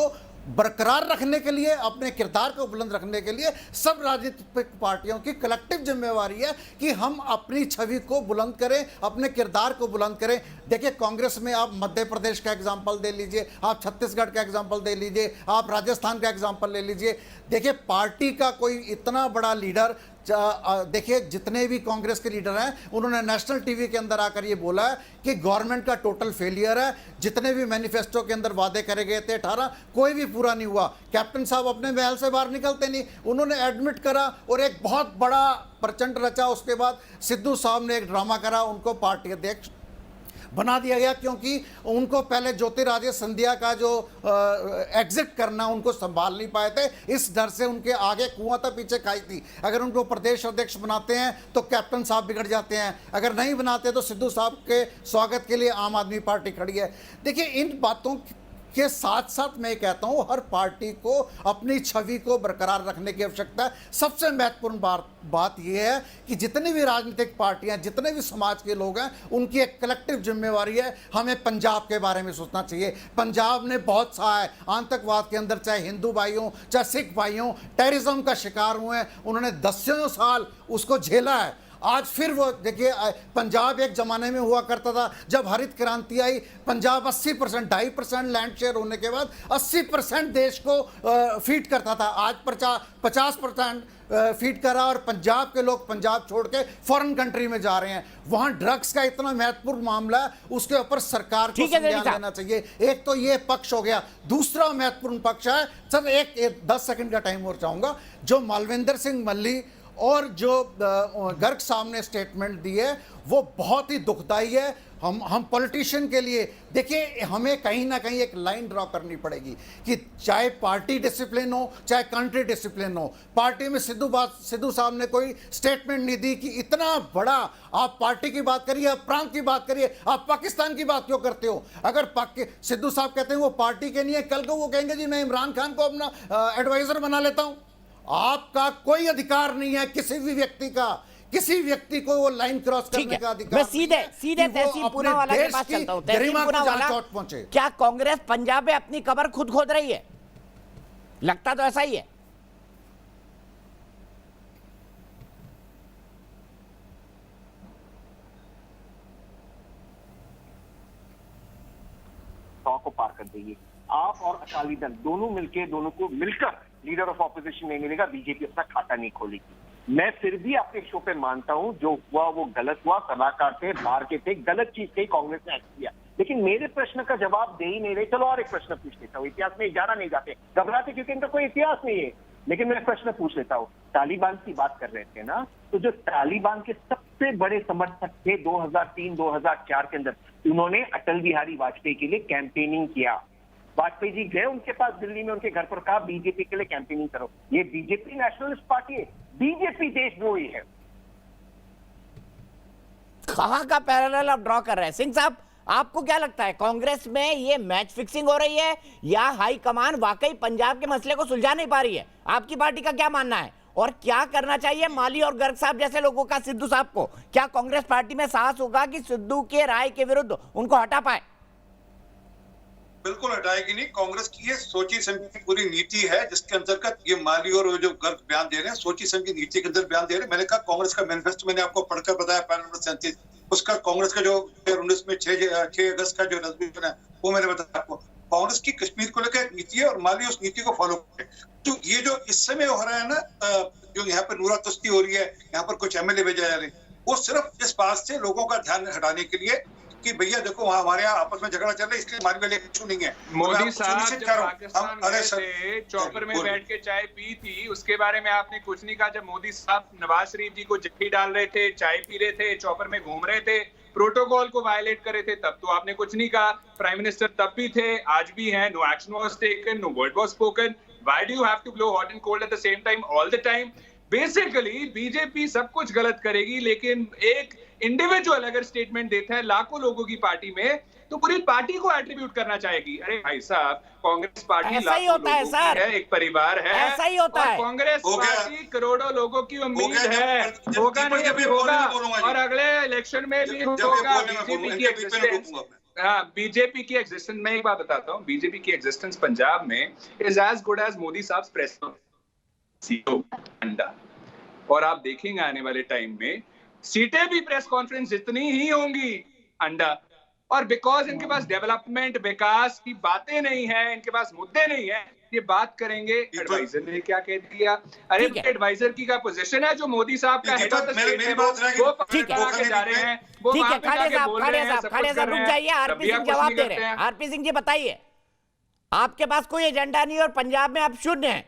S11: बरकरार रखने के लिए, अपने किरदार को बुलंद रखने के लिए सब राजनीतिक पार्टियों की कलेक्टिव जिम्मेवारी है कि हम अपनी छवि को बुलंद करें, अपने किरदार को बुलंद करें। देखिए, कांग्रेस में आप मध्य प्रदेश का एग्जाम्पल दे लीजिए, आप छत्तीसगढ़ का एग्जाम्पल दे लीजिए, आप राजस्थान का एग्जाम्पल ले लीजिए। देखिए, पार्टी का कोई इतना बड़ा लीडर, देखिए जितने भी कांग्रेस के लीडर हैं, उन्होंने नेशनल टीवी के अंदर आकर ये बोला है कि गवर्नमेंट का टोटल फेलियर है, जितने भी मैनिफेस्टो के अंदर वादे करे गए थे 18, कोई भी पूरा नहीं हुआ। कैप्टन साहब अपने महल से बाहर निकलते नहीं, उन्होंने एडमिट करा और एक बहुत बड़ा प्रचंड रचा। उसके बाद सिद्धू साहब ने एक ड्रामा करा, उनको पार्टी अध्यक्ष बना दिया गया, क्योंकि उनको पहले ज्योतिरादित्य सिंधिया का जो एग्जिट करना, उनको संभाल नहीं पाए थे, इस डर से उनके आगे कुआं तक पीछे खाई थी। अगर उनको प्रदेश अध्यक्ष बनाते हैं तो कैप्टन साहब बिगड़ जाते हैं, अगर नहीं बनाते तो सिद्धू साहब के स्वागत के लिए आम आदमी पार्टी खड़ी है। देखिए, इन बातों के साथ साथ मैं कहता हूं, हर पार्टी को अपनी छवि को बरकरार रखने की आवश्यकता है। सबसे महत्वपूर्ण बात यह है कि जितनी भी राजनीतिक पार्टियां, जितने भी समाज के लोग हैं, उनकी एक कलेक्टिव जिम्मेवारी है, हमें पंजाब के बारे में सोचना चाहिए। पंजाब ने बहुत सा है आतंकवाद के अंदर, चाहे हिंदू भाई हों, चाहे सिख भाई हों, टेररिज्म का शिकार हुए हैं, उन्होंने 10 साल उसको झेला है। आज फिर वो देखिए, पंजाब एक जमाने में हुआ करता था, जब हरित क्रांति आई, पंजाब 80%, 2.5% लैंड शेयर होने के बाद 80% देश को फीड करता था। आज 50% फीड करा और पंजाब के लोग पंजाब छोड़ के फॉरेन कंट्री में जा रहे हैं। वहां ड्रग्स का इतना महत्वपूर्ण मामला है, उसके ऊपर सरकार को संज्ञान लेना चाहिए। एक तो ये पक्ष हो गया। दूसरा महत्वपूर्ण पक्ष है, सर एक 10 सेकंड का टाइम और चाहूंगा, जो मालविंदर सिंह मल्ली और जो गर्ग साहब ने स्टेटमेंट दी है, वो बहुत ही दुखदाई है। हम पॉलिटिशियन के लिए, देखिए, हमें कहीं ना कहीं एक लाइन ड्रॉ करनी पड़ेगी कि चाहे पार्टी डिसिप्लिन हो, चाहे कंट्री डिसिप्लिन हो। पार्टी में सिद्धू साहब ने कोई स्टेटमेंट नहीं दी कि इतना बड़ा, आप पार्टी की बात करिए, आप प्रांत की बात करिए, आप पाकिस्तान की बात क्यों करते हो? अगर सिद्धू साहब कहते हैं वो पार्टी के नहीं है, कल को वो कहेंगे जी मैं इमरान खान को अपना एडवाइजर बना लेता हूं। आपका कोई अधिकार नहीं है किसी भी व्यक्ति का, किसी व्यक्ति को वो लाइन क्रॉस करने का अधिकार।
S1: मैं सीधे तहसील पूनावाला के पास चलता हूं। तहसील पूनावाला, क्या कांग्रेस पंजाब में अपनी कब्र खुद खोद रही है? लगता तो ऐसा ही है।
S12: को पार कर देंगे आप और अकाली दल दोनों मिलकर लीडर ऑफ ऑपोजिशन नहीं मिलेगा, बीजेपी अपना खाता नहीं खोलेगी। मैं फिर भी आपके शो पे मानता हूं, जो हुआ वो गलत हुआ, सलाहकार थे, बाहर के थे, गलत चीज कही, कांग्रेस ने एक्ट किया, लेकिन मेरे प्रश्न का जवाब दे ही नहीं रहे। चलो और एक प्रश्न पूछ लेता हूँ, इतिहास में ज्यादा नहीं जाते, घबराते क्योंकि इनका कोई इतिहास नहीं है, लेकिन मैं प्रश्न पूछ लेता हूँ। तालिबान की बात कर रहे थे ना, तो जो तालिबान के सबसे बड़े समर्थक थे 2003-2004 के अंदर, उन्होंने अटल बिहारी वाजपेयी के लिए कैंपेनिंग किया। वाजपेयी जी गए उनके पास दिल्ली में, उनके घर पर कहा बीजेपी के लिए कैंपेनिंग करो। ये बीजेपी नेशनलिस्ट पार्टी है, बीजेपी देशद्रोही है।
S1: कहां का पैरेलल आप ड्रॉ कर रहे हैं सिंह साहब? आपको क्या लगता है, कांग्रेस में ये मैच फिक्सिंग हो रही है या हाई कमान वाकई पंजाब के मसले को सुलझा नहीं पा रही है? आपकी पार्टी का क्या मानना है? और क्या करना चाहिए माली और गर्ग साहब जैसे लोगों का सिद्धू साहब को? क्या कांग्रेस पार्टी में साहस होगा कि सिद्धू के राय के विरुद्ध उनको हटा पाए?
S6: बिल्कुल हटाएगी नहीं। कांग्रेस की ये सोची समझी पूरी नीति है जिसके अंतर्गत ये माली और जो गर्ग बयान दे रहे हैं, सोची समझी नीति के अंदर बयान दे रहे हैं। मैंने कहा कांग्रेस का मैनिफेस्टो मैंने आपको पढ़कर बताया पैनल नंबर 37, उसका कांग्रेस का जो 2019 में 6 अगस्त का जो रेजोल्यूशन है वो मैंने बताया आपको। कांग्रेस की कश्मीर को लेकर एक नीति है और माली उस नीति को फॉलो करे। तो ये जो इस समय हो रहा है ना, जो यहाँ पर नूरा तस्ती हो रही है, यहाँ पर कुछ एमएलए भेजा जा रहे हैं, वो सिर्फ इस बात से लोगों का ध्यान हटाने के लिए कि भैया देखो वहाँ हमारे यहाँ आपस में झगड़ा चल रहा है, इसलिए हमारे वाले इशू नहीं है।
S7: मोदी साहब जब पाकिस्तान गए थे, चौपर में बैठ के चाय पी थी, उसके बारे में आपने कुछ नहीं कहा। जब मोदी साहब नवाज शरीफ जी को जफ्फी डाल रहे थे, चाय पी रहे थे, चौपर में घूम रहे थे, प्रोटोकॉल को वायलेट कर रहे थे, तब तो आपने कुछ नहीं कहा। प्राइम मिनिस्टर तब भी थे, आज भी हैं। No action was taken, no word was spoken. Why do you have to blow hot and cold at the same time all the time? Basically BJP सब कुछ गलत करेगी, लेकिन एक इंडिविजुअल अगर स्टेटमेंट देता है लाखों लोगों की पार्टी में, तो पूरी पार्टी को एट्रीब्यूट करना चाहेगी। अरे भाई साहब, कांग्रेस पार्टी
S1: ऐसा ही होता है सर,
S7: एक परिवार है,
S1: ऐसा ही होता है।
S7: कांग्रेस पार्टी करोड़ों लोगों की उम्मीद है, होगा नहीं अभी होगा, और अगले इलेक्शन में भी होगा। बीजेपी की एग्जिस्टेंस, हाँ, बीजेपी की एग्जिस्टेंस, मैं एक बात बताता हूँ, बीजेपी की एग्जिस्टेंस पंजाब में is as good as Modi sahab प्रेस अंडा। और आप देखेंगे आने वाले टाइम में सीटें भी प्रेस कॉन्फ्रेंस जितनी ही होंगी अंडा। और बिकॉज इनके पास डेवलपमेंट विकास की बातें नहीं है, इनके पास मुद्दे नहीं है, ये बात करेंगे एडवाइजर ने क्या कह दिया। अरे एडवाइजर की का पोजीशन है जो मोदी साहब का हेड ऑफ द स्टेट है, वो
S1: ठीक है,
S7: जा रहे हैं, वो
S1: ठीक है।
S7: वहां पे जाके बोल रहे हैं, सब
S1: खाड़े साहब रुक जाइए, आरपी सिंह जवाब दे रहे हैं। आरपी सिंह जी बताइए, आपके पास कोई एजेंडा नहीं और पंजाब में आप शून्य हैं,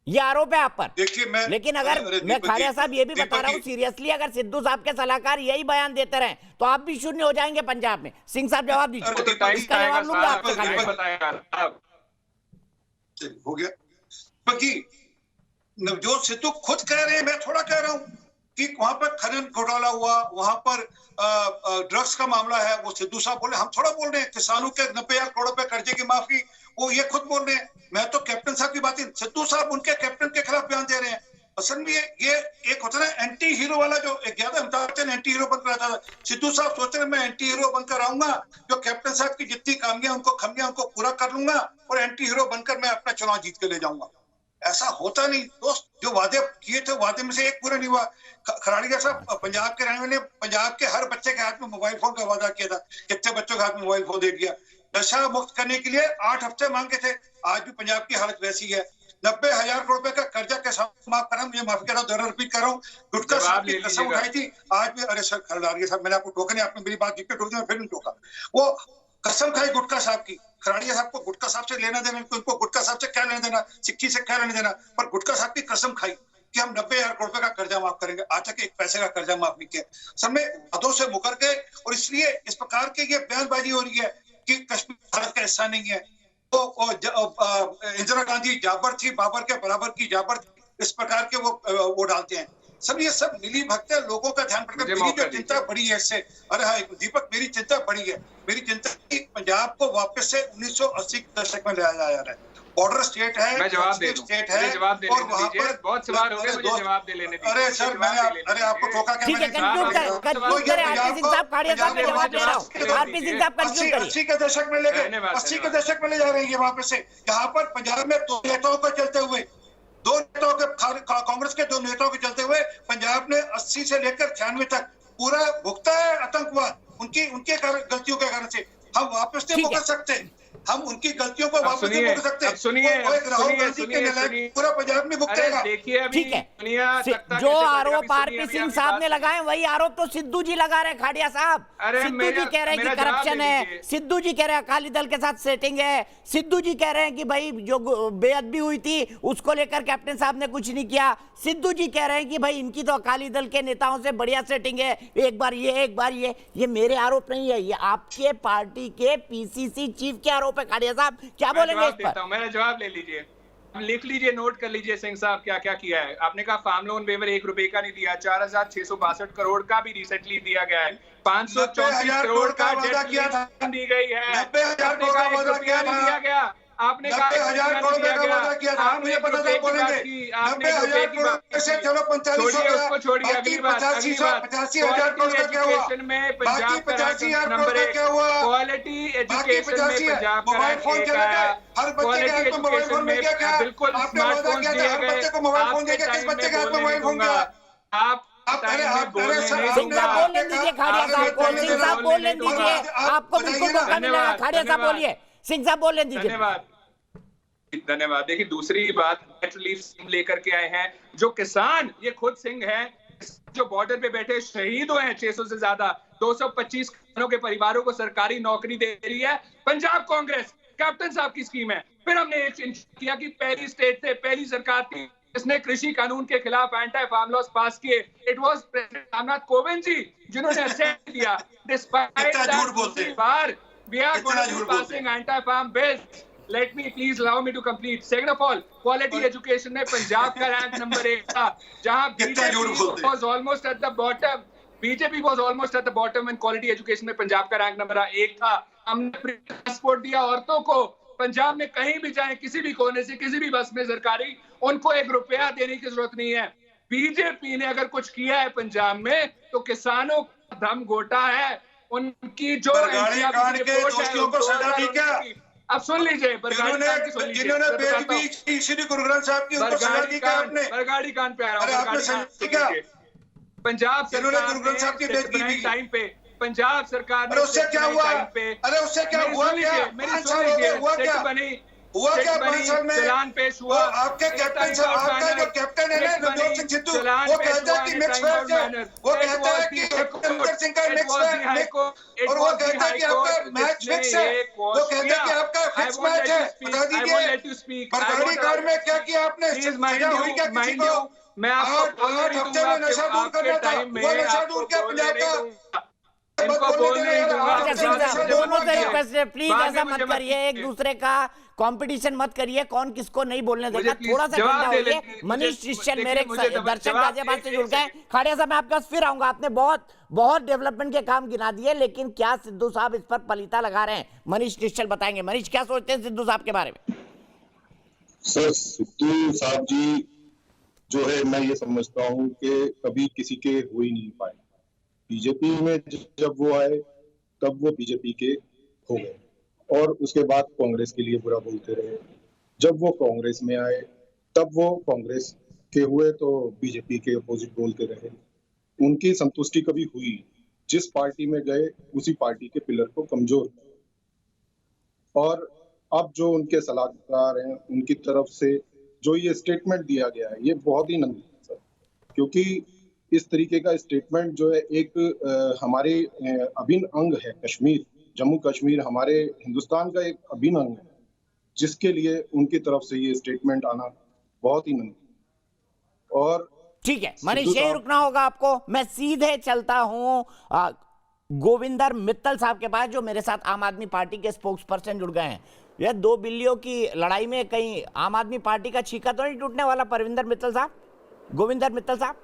S1: ये आरोप है आप पर।
S6: देखिए
S1: लेकिन अगर मैं खाड़िया साहब ये भी बता रहा हूँ सीरियसली, अगर सिद्धू साहब के सलाहकार यही बयान देते रहे तो आप भी शून्य हो जाएंगे पंजाब में। सिंह साहब जवाब दीजिए, इसका जवाब लूंगा आपसे।
S6: हो गया बाकी नवजोत सिद्धू खुद कह रहे हैं, मैं थोड़ा कह रहा हूँ कि वहां पर खनन घोटाला हुआ, वहां पर ड्रग्स का मामला है, वो सिद्धू साहब बोले, हम थोड़ा बोल रहे हैं। किसानों के 90,000 करोड़ रुपए कर्जे की माफी, वो ये खुद बोल रहे हैं। मैं तो कैप्टन साहब की बात, सिद्धू साहब उनके कैप्टन के खिलाफ बयान दे रहे हैं। असल में ये एक होता है एंटी हीरो वाला, जो एक ज्यादा अमिताभ बच्चन एंटी हीरो बनकर आता था, सिद्धू साहब सोच रहे हैं मैं एंटी हीरो बनकर आऊंगा, जो कैप्टन साहब की जितनी खामियां उनको पूरा कर लूंगा और एंटी हीरो बनकर मैं अपना चुनाव जीत के ले जाऊंगा। ऐसा होता नहीं दोस्त, जो वादे किए थे वादे में से एक पूरा नहीं हुआ। खराड़िया साहब पंजाब के रहने वाले, पंजाब के हर बच्चे के हाथ में मोबाइल फोन का वादा किया था, कितने बच्चों के हाथ में मोबाइल फोन दे दिया। नशा मुक्त करने के लिए 8 हफ्ते मांगे थे, आज भी पंजाब की हालत वैसी है। 90,000 करोड़ रुपए का कर्जा के साथ माफ करा, मुझे माफ करा, दोबारा रिपीट कर रहा हूँ। गुटका साहब की कसम उठाई थी, आज भी। अरे सर खराड़िया साहब, मैंने आपको टोका नहीं, आपने मेरी बात जितने टोक दी, फिर नहीं टोका। वो कसम खाई गुटका साहब की, खराड़िया साहब को गुटका साहब से लेना देना, उनको गुटका साहब से क्या लेना देना, सिक्की से क्या लेना देना, पर गुटका साहब की कसम खाई कि हम 90,000 करोड़ रुपए का कर्जा माफ करेंगे। आज तक एक पैसे का कर्जा माफ नहीं किया। सब में वादों से मुकर गए, और इसलिए इस प्रकार की ये बयानबाजी हो रही है कि कश्मीर भारत का हिस्सा नहीं है। तो इंदिरा गांधी जाबर थी, बाबर के बराबर की जाबर थी, इस प्रकार के वो डालते हैं। सब ये सब मिली भगत है, लोगों का ध्यान पड़ता है। मेरी जो चिंता बड़ी है इससे, अरे हाँ दीपक, मेरी चिंता बड़ी है। मेरी चिंता कि पंजाब को वापस से 1980 के दशक में लाया जा रहा है। बॉर्डर स्टेट है,
S7: मैं जवाब दे दूं,
S6: स्टेट है,
S7: और वहाँ पर बहुत सवाल हो गए, मुझे जवाब दे लेने दीजिए।
S6: अरे सर अरे आपको टोका क्या?
S1: ठीक है, कंक्लूड करें। आरपी सिंह साहब, खाड़िया साहब, मैं जवाब दे रहा हूं। आरपी सिंह साहब कंक्लूड करिए।
S6: 80 के दशक में ले गए, 80 के दशक में ले जा रहे हैं ये वापस से। यहाँ पर पंजाब में 2 नेताओं को चलते हुए, 2 नेताओं के, कांग्रेस के 2 नेताओं के चलते हुए पंजाब ने 80 से लेकर 96 तक पूरा भुगता है आतंकवाद, उनके गलतियों के कारण से। हम वापस नहीं भुगत सकते, हम उनकी गलतियों को वापस नहीं भुगत सकते। राहुल गांधी के नलायक पूरा पंजाब में भुगतेगा।
S1: ठीक है, जो आरोप आरपी सिंह साहब ने लगाए वही आरोप तो सिद्धू जी लगा रहे हैं। खाड़िया साहब, सिद्धू जी कह रहे हैं कि करप्शन है, सिद्धू जी कह रहे हैं अकाली दल के साथ सेटिंग है, सिद्धू जी कह रहे हैं कि भाई जो बेअदबी हुई थी उसको लेकर कैप्टन साहब ने कुछ नहीं किया, सिद्धू जी कह रहे हैं कि भाई इनकी तो अकाली दल के नेताओं से बढ़िया सेटिंग है, एक बार ये मेरे आरोप नहीं है, ये आपके पार्टी के पीसीसी चीफ के आरोप है। खाड़िया साहब क्या बोलेंगे इस पर?
S7: मेरा जवाब ले लीजिए, लिख लीजिए, नोट कर लीजिए सिंह साहब क्या क्या किया है। आपने कहा फार्म लोन वेवर 1 रुपए का नहीं दिया, 4,662 करोड़ का भी रिसेंटली दिया गया है, 534 करोड़ का डेट दी गई है, 90,000 करोड़ का वादा किया नहीं दिया गया। आपने कहा
S6: 90,000 करोड़ रुपए का वादा किया था, मुझे पता था बोलेंगे 90,000 करोड़ से चलो 45 हो गया,
S7: उसको छोड़िए, अगली बात
S6: 85,000 करोड़ का क्या हुआ, बाकी 85,000 करोड़ का क्या हुआ,
S7: क्वालिटी एजुकेशन में पंजाब का
S6: मोबाइल फोन क्या लगा, हर बच्चे के हाथ में मोबाइल फोन में क्या
S7: बिल्कुल
S6: आपने वादा किया था, हर बच्चे को मोबाइल फोन देगा, किस बच्चे के हाथ में मोबाइल फोन गया?
S7: आप
S1: सिंह साहब बोलने दीजिए, खाड़िया साहब को, सिंह साहब बोलने दीजिए, आपको बिल्कुल मौका मिलेगा, खाड़िया साहब बोलिए, सिंह साहब बोलने दीजिए।
S7: धन्यवाद। देखिए दूसरी बात, नेट रिलीफ स्कीम लेकर के आए हैं, जो किसान, ये खुद सिंह है जो बॉर्डर पे बैठे शहीद हुए हैं 600 से ज्यादा, 225 किसानों के परिवारों को सरकारी नौकरी दे रही है पंजाब कांग्रेस, कैप्टन साहब की स्कीम है। फिर हमने एक किया कि पहली स्टेट से पहली सरकार थी जिसने कृषि कानून के खिलाफ एंटी फार्म लॉज पास किए, it was president Ramnath Kovind ji जिन्होंने एक्सेप्ट किया। Despite that we are going to be passing anti-farm bills. Let me please allow me to complete. Second of all, quality education में पंजाब का रैंक नंबर 1 था, जहां BJP was almost at the bottom. BJP was almost at the bottom in quality education में पंजाब का rank number 1 था। हमने free transport दिया औरतों को, पंजाब में कहीं भी जाए, किसी भी कोने से, किसी भी बस में सरकारी, उनको 1 रुपया देने की जरूरत नहीं है। बीजेपी ने अगर कुछ किया है पंजाब में तो किसानों का दम घोटा है, उनकी जो
S6: कांड के दोषियों को सजा दी क्या?
S7: अब सुन लीजिए,
S6: जिन्होंने बेल भी श्री गुरु ग्रंथ साहब की उनको सजा दी क्या आपने?
S7: बरगाड़ी कांड पे आ रहा हूँ। पंजाब सरकार टाइम पे पंजाब सरकार
S6: ने उससे क्या हुआ? अरे उससे क्या हुआ? क्या 5 साल हो गए, हुआ क्या? हुआ क्या 5 साल में?
S7: चलान पेश हुआ।
S6: आपके कैप्टन साहब, आपका जो कैप्टन है ना नवजोत सिंह सिद्धू, वो कहता है कि मिक्स मैच है, वो कहता है कि अमरिंदर सिंह का मिक्स मैच, और वो कहता है कि आपका मैच फिक्स है, वो कहता है कि आपका फिक्स मैच है। बता दीजिए बरगाड़ी कांड में क्या किया आपने? सजा हुई क्या किसी को?
S7: मैं आपको
S6: 8 हफ्ते में नशा दूर करना था, वो नशा दूर किया पंजाब का।
S1: दोनों से रिक्वेस्ट है, प्लीज ऐसा मत करिए, एक दूसरे का कंपटीशन मत करिए, कौन किसको नहीं बोलने देगा, थोड़ा सा ठंडा होइए। मनीष निश्चल मेरे दर्शक गाजियाबाद से जुड़ गए। खाड़िया साहब मैं आपके पास फिर आऊंगा, आपने बहुत डेवलपमेंट के काम गिना दिए, लेकिन क्या सिद्धू साहब इस पर पलीता लगा रहे हैं? मनीष निश्चल बताएंगे। मनीष क्या सोचते हैं सिद्धू साहब के बारे में?
S13: सर सिद्धू साहब जी जो है, मैं ये समझता हूँ कि कभी किसी के हो ही नहीं पाए। बीजेपी में जब वो आए तब वो बीजेपी के हो गए, और उसके बाद कांग्रेस के लिए बुरा बोलते रहे। जब वो कांग्रेस में आए तब वो कांग्रेस के हुए तो बीजेपी के अपोजिट बोलते रहे। उनकी संतुष्टि कभी हुई, जिस पार्टी में गए उसी पार्टी के पिलर को कमजोर। और अब जो उनके सलाहकार हैं उनकी तरफ से जो ये स्टेटमेंट दिया गया है, ये बहुत ही नंगी है सर, क्योंकि इस तरीके का स्टेटमेंट जो है एक हमारे अभिन्न अंग है। कश्मीर, जम्मू कश्मीर हमारे हिंदुस्तान का एक अभिन्न अंग है, जिसके लिए उनकी तरफ से ये स्टेटमेंट आना बहुत ही नंगी। और
S1: ठीक है मनीष, यही रुकना होगा आपको। मैं सीधे चलता हूं गोविंदर मित्तल साहब के पास, जो मेरे साथ आम आदमी पार्टी के स्पोक्स पर्सन जुड़ गए हैं। यह 2 बिल्लियों की लड़ाई में कहीं आम आदमी पार्टी का छीका तो नहीं टूटने वाला? परविंदर मित्तल साहब, गोविंदर मित्तल साहब।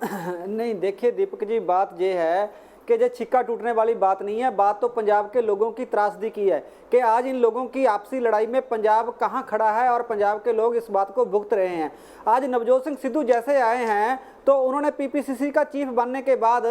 S14: नहीं देखिए दीपक जी, बात ये है कि जो छिक्का टूटने वाली बात नहीं है, बात तो पंजाब के लोगों की त्रासदी की है कि आज इन लोगों की आपसी लड़ाई में पंजाब कहां खड़ा है, और पंजाब के लोग इस बात को भुगत रहे हैं। आज नवजोत सिंह सिद्धू जैसे आए हैं तो उन्होंने पीपीसीसी का चीफ बनने के बाद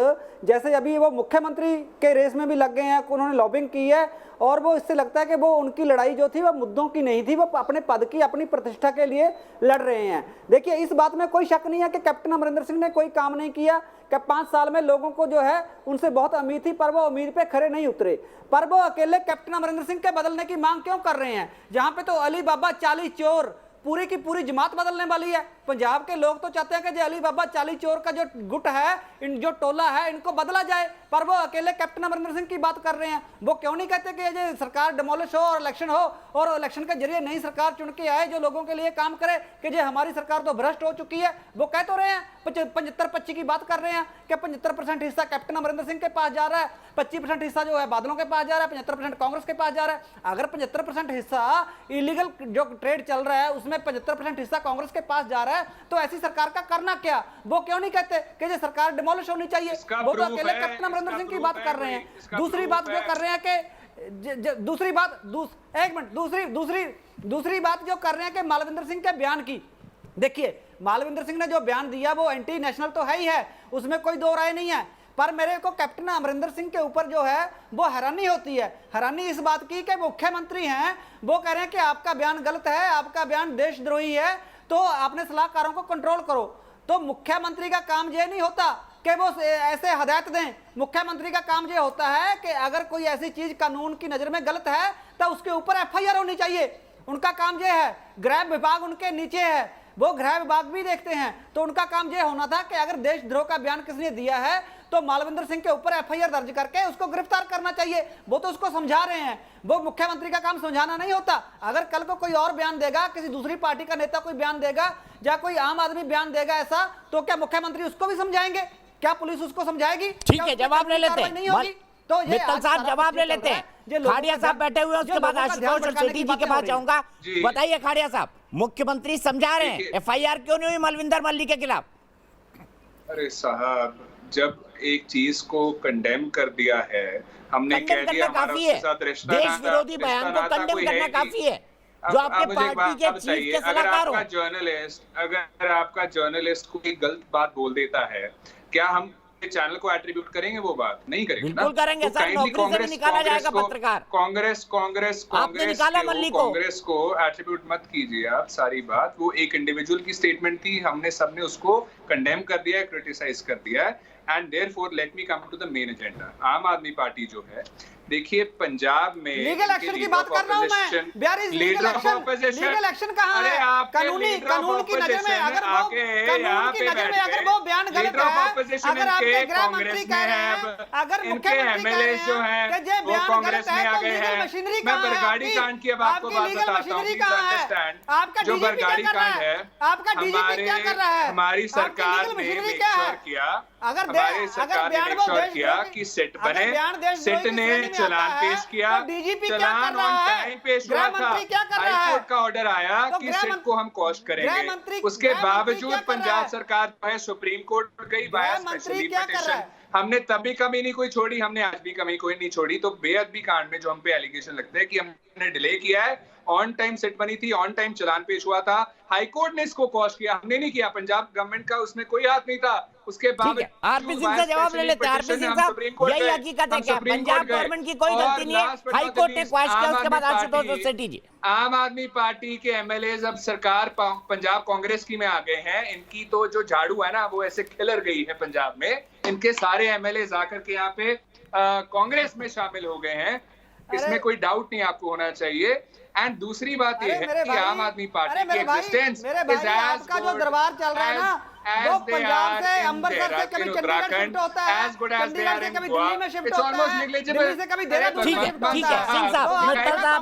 S14: जैसे अभी वो मुख्यमंत्री के रेस में भी लग गए हैं, उन्होंने लॉबिंग की है, और वो इससे लगता है कि वो उनकी लड़ाई जो थी वो मुद्दों की नहीं थी, वो अपने पद की, अपनी प्रतिष्ठा के लिए लड़ रहे हैं। देखिए इस बात में कोई शक नहीं है कि कैप्टन अमरिंदर सिंह ने कोई काम नहीं किया, कि 5 साल में लोगों को जो है उनसे बहुत उम्मीद थी, पर वो उम्मीद पे खरे नहीं उतरे। पर वो अकेले कैप्टन अमरिंदर सिंह के बदलने की मांग क्यों कर रहे हैं, जहां पे तो अली बाबा 40 चोर पूरी की पूरी जमात बदलने वाली है। पंजाब के लोग तो चाहते हैं कि जो अली बाबा 40 चोर का जो गुट है, इन जो टोला है, इनको बदला जाए, पर वो अकेले कैप्टन अमरिंदर सिंह की बात कर रहे हैं। वो क्यों नहीं कहते कि ये सरकार डिमोलिश हो और इलेक्शन हो, और इलेक्शन के जरिए नई सरकार चुन के आए जो लोगों के लिए काम करे, कि जो हमारी सरकार तो भ्रष्ट हो चुकी है। वो कह तो रहे हैं 75-25 की बात कर रहे हैं कि 75% हिस्सा कैप्टन अमरिंदर सिंह के पास जा रहा है, 25% हिस्सा जो है बादलों के पास जा रहा है, 75% कांग्रेस के पास जा रहा है। अगर 75% हिस्सा इलीगल जो ट्रेड चल रहा है उसमें 75% हिस्सा कांग्रेस के पास जा रहा है, तो ऐसी सरकार का करना क्या? वो क्यों नहीं कहते कि ये सरकार डिमोलिश होनी चाहिए? वो तो अकेले कैप्टन अमरिंदर सिंह की बात कर रहे हैं। दूसरी बात जो कर रहे हैं कि दूसरी बात एक मिनट, दूसरी बात जो कर रहे हैं कि मालविंदर सिंह के बयान की, देखिए मालविंदर सिंह ने जो बयान दिया वो एंटी नेशनल तो है ही है, उसमें कोई दो राय नहीं है, पर मेरे को कैप्टन अमरिंदर सिंह के ऊपर जो है वो हैरानी होती है। हैरानी इस बात की कि मुख्यमंत्री हैं, वो कह रहे हैं कि आपका बयान गलत है, आपका बयान देशद्रोही है, तो आपने सलाहकारों को कंट्रोल करो। तो मुख्यमंत्री का काम ये नहीं होता कि वो ऐसे हदायत दें, मुख्यमंत्री का काम ये होता है कि अगर कोई ऐसी चीज कानून की नजर में गलत है तो उसके ऊपर एफआईआर होनी चाहिए। उनका काम ये है, गृह विभाग उनके नीचे है, वो गृह विभाग भी देखते हैं, तो उनका काम ये होना था कि अगर देशद्रोह का बयान किसने दिया है तो मालविंदर सिंह के ऊपर एफआईआर दर्ज करके उसको गिरफ्तार करना चाहिए। वो तो उसको समझा रहे हैं, वो मुख्यमंत्री का काम समझाना नहीं होता। अगर कल को कोई और बयान देगा, किसी दूसरी पार्टी का नेता कोई बयान देगा या कोई आम आदमी बयान देगा ऐसा, तो क्या मुख्यमंत्री उसको भी समझाएंगे? क्या पुलिस उसको समझाएगी?
S1: ठीक है, जवाब ले लेते हैं,
S14: नहीं होगी तो
S1: मित्तल साहब जवाब ले लेते हैं। खाड़िया साहब बैठे हुए, उसके बाद आशुतोष और सेठी जी के पास जाऊंगा। बताइए खाड़िया साहब, मुख्यमंत्री समझा रहे हैं, एफआईआर क्यों नहीं हुई मलविंदर मल्ली के खिलाफ?
S7: अरे साहब, जब एक चीज को कंडेम कर दिया है, हमने कह दिया हमारा उसके साथ रिश्ता,
S1: देश विरोधी बयान को कंडेम करना काफी है। जो आपके पार्टी के चीफ के सलाहकार हो,
S7: अगर आपका जर्नलिस्ट कोई गलत बात बोल देता है, क्या हम चैनल को एट्रीब्यूट करेंगे? वो बात नहीं करेंगे।
S1: बिल्कुल करेंगे सर, नौकरी से भी निकाला जाएगा पत्रकार।
S7: कांग्रेस को एट्रीब्यूट मत कीजिए आप सारी बात। वो एक इंडिविजुअल की स्टेटमेंट थी, हमने सबने उसको कंडेम कर दिया है, क्रिटिसाइज कर दिया है। And therefore let me come to the main agenda. Aam Aadmi party जो है, देखिए पंजाब में
S14: लीगल एक्शन की बात कर रहा हूं मैं। लीगल एक्शन कहां है? कानून की नजर में अगर वो बयान गलत है, अगर आपके गृह मंत्री कह रहे हैं, अगर मुख्यमंत्री कह रहे हैं कि ये बयान गलत है, तो लीगल मशीनरी कहां है?
S7: बरगाड़ी कांड की बात बताता हूं,
S14: आपका
S7: जो बरगाड़ी कांड है,
S14: आपका डीजीपी क्या कर रहा है?
S7: हमारी सरकार ने मेक श्योर किया, हमारी सरकार ने मेक श्योर किया कि सिट बने, सिट ने चलान पेश किया, चलान ऑन टाइम पेश हुआ था, हाईकोर्ट का ऑर्डर आया कि सिट को हम क्वॉश करेंगे। उसके बावजूद पंजाब सरकार जो है सुप्रीम कोर्ट गई वाया स्पेशल पिटीशन। हमने तभी कमी नहीं कोई छोड़ी, हमने आज भी कमी कोई नहीं छोड़ी। तो बेअदबी कांड में जो हम पे एलिगेशन लगते हैं कि हमने डिले किया है, ऑन टाइम सिट बनी थी, ऑन टाइम चलान पेश हुआ था, हाईकोर्ट ने इसको क्वॉश किया, हमने नहीं किया। पंजाब गवर्नमेंट का उसमें कोई हाथ नहीं था। उसके बाद
S1: आरपी सिंह से जवाब ले लेते हैं। आरपी सिंह साहब, यही हकीकत है क्या? पंजाब गवर्नमेंट की कोई गलती नहीं है, हाईकोर्ट ने क्वॉश किया। उसके बाद आशुतोष सेठी जी,
S7: आम आदमी पार्टी के एमएलए अब सरकार पंजाब कांग्रेस की में आ गए हैं। इनकी तो जो झाड़ू है ना, वो ऐसे खिलर गई है पंजाब में। इनके सारे एमएलए आकर के यहाँ पे कांग्रेस में शामिल हो गए हैं, इसमें कोई डाउट नहीं आपको होना चाहिए। एंड दूसरी बात ये है कि आम आदमी पार्टी की एग्जिस्टेंस इज
S14: आपका जो दरबार चल रहा है ना, वो पंजाब से अमृतसर से कभी चंडीगढ़ शिफ्ट होता है, चंडीगढ़ से कभी दिल्ली में शिफ्ट होता है, दिल्ली से कभी देहरादून में शिफ्ट होता है।
S1: ठीक है सिंह साहब,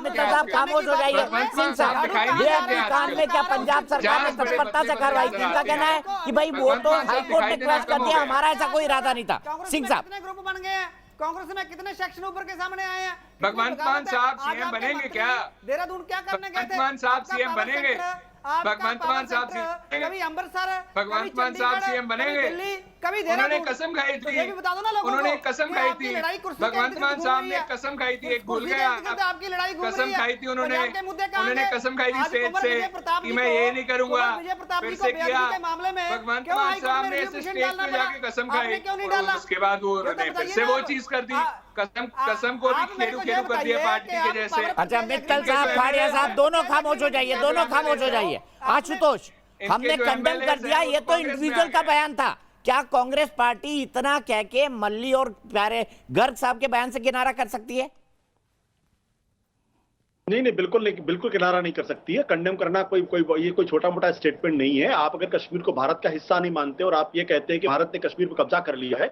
S1: मित्तल साहब खामोश हो जाइए। सिंह साहब, बेअदबी कांड में क्या पंजाब सरकार ने तत्परता से कार्रवाई की? इनका कहना है कि भाई वो तो हाईकोर्ट ने क्वॉश कर दिया, हमारा ऐसा कोई इरादा नहीं था। सिंह साहब,
S14: कितने ग्रुप बन गए हैं कांग्रेस में, कितने सेक्शन ऊपर के सामने आए हैं?
S7: भगवंत मान साहब सीएम बनेंगे क्या?
S14: देहरादून क्या करने गए थे?
S7: भगवंत मान साहब सीएम बनेंगे? भगवंत मान साहब
S14: कभी अमृतसर,
S7: भगवंत मान साहब सीएम बनेंगे?
S14: दिल्ली, कभी
S7: उन्होंने कसम खाई थी,
S14: ये भी बता दो ना लोगों को।
S7: उन्होंने कसम खाई थी, भगवंत मान साहब ने कसम खाई थी, एक भूल गया
S14: आपकी लड़ाई
S7: कसम खाई थी उन्होंने कसम खाई थी स्टेज से कि मैं ये नहीं करूंगा, फिर से किया। भगवंत मान साहब ने ऐसे स्टेज पे जाके कसम खाई, उसके बाद वो फिर से वो चीज कर दी, कसम को भी खेलू कर दिया पार्टी के जैसे।
S1: अच्छा मित्तल साहब, खाड़िया साहब, दोनों खामोश हो जाइए, दोनों खामोश हो जाइए। आशुतोष, हमने कंडेम कर दिया, ये तो इंडिविजुअल का बयान था। क्या कांग्रेस पार्टी इतना कह के मल्ली और प्यारे गर्ग साहब के बयान से किनारा कर सकती है?
S8: नहीं, बिल्कुल किनारा नहीं कर सकती है। कंडेम करना कोई छोटा मोटा स्टेटमेंट नहीं है। आप अगर कश्मीर को भारत का हिस्सा नहीं मानते और आप ये कहते हैं कि भारत ने कश्मीर पर कब्जा कर लिया है,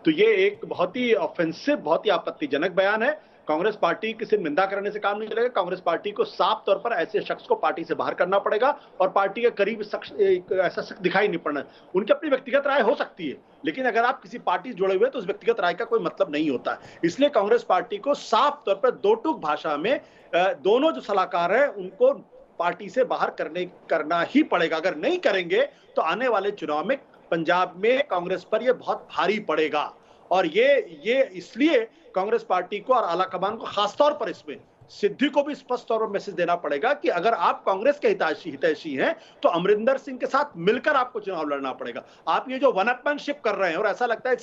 S8: तो ये एक बहुत ही ऑफेंसिव, बहुत ही आपत्तिजनक बयान है। कांग्रेस पार्टी की सिर्फ निंदा करने से काम नहीं चलेगा। कांग्रेस पार्टी को साफ तौर पर ऐसे शख्स को पार्टी से बाहर करना पड़ेगा और पार्टी के करीब ऐसा शख्स दिखाई नहीं पड़ना। उनकी अपनी व्यक्तिगत राय हो सकती है, लेकिन अगर आप किसी पार्टी से जुड़े हुए तो उस व्यक्तिगत राय का कोई मतलब नहीं होता। इसलिए कांग्रेस पार्टी को साफ तौर पर दो टूक भाषा में दोनों जो सलाहकार हैं उनको पार्टी से बाहर करना ही पड़ेगा। अगर नहीं करेंगे तो आने वाले चुनाव में पंजाब में कांग्रेस पर यह बहुत भारी पड़ेगा और ये इसलिए कांग्रेस पार्टी को और आला कमान को खासतौर पर इसमें सिद्धू को भी स्पष्ट तौर पर मैसेज देना पड़ेगा कि अगर आप कांग्रेस के हितैषी हैं तो अमरिंदर सिंह के साथ मिलकर आपको चुनाव लड़ना पड़ेगा। आप ये जो वन अपमैनशिप कर रहे हैं, और ऐसा लगता है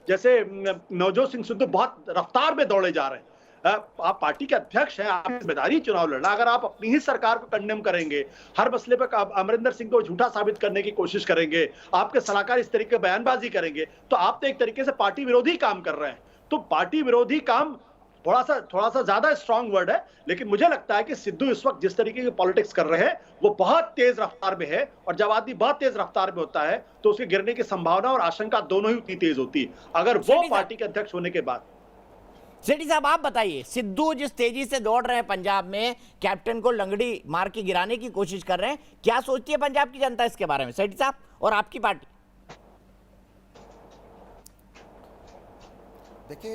S8: जैसे नवजोत सिंह सिद्धू बहुत रफ्तार में दौड़े जा रहे हैं। आप पार्टी के अध्यक्ष हैं, आपकी जिम्मेदारी चुनाव लड़ना। अगर आप अपनी ही सरकार को कंडेम करेंगे, हर मसले पर अमरिंदर सिंह को झूठा साबित करने की कोशिश करेंगे, आपके सलाहकार इस तरीके बयानबाजी करेंगे, तो आप तो एक तरीके से पार्टी विरोधी काम कर रहे हैं। तो पार्टी विरोधी काम थोड़ा सा ज्यादा स्ट्रांग वर्ड है, लेकिन मुझे लगता है कि सिद्धू इस वक्त जिस तरीके की पॉलिटिक्स कर रहे हैं वो बहुत तेज रफ्तार में है, और जब आदमी बहुत तेज रफ्तार में होता है तो उसके गिरने की संभावना और आशंका दोनों ही उतनी तेज होती है अगर वो पार्टी के अध्यक्ष होने के बाद।
S1: सेठी साहब आप बताइए, सिद्धू जिस तेजी से दौड़ रहे हैं पंजाब में, कैप्टन को लंगड़ी मार के गिराने की कोशिश कर रहे हैं, क्या सोचती है पंजाब की जनता इसके बारे में सेठी साहब और आपकी पार्टी?
S11: देखिए,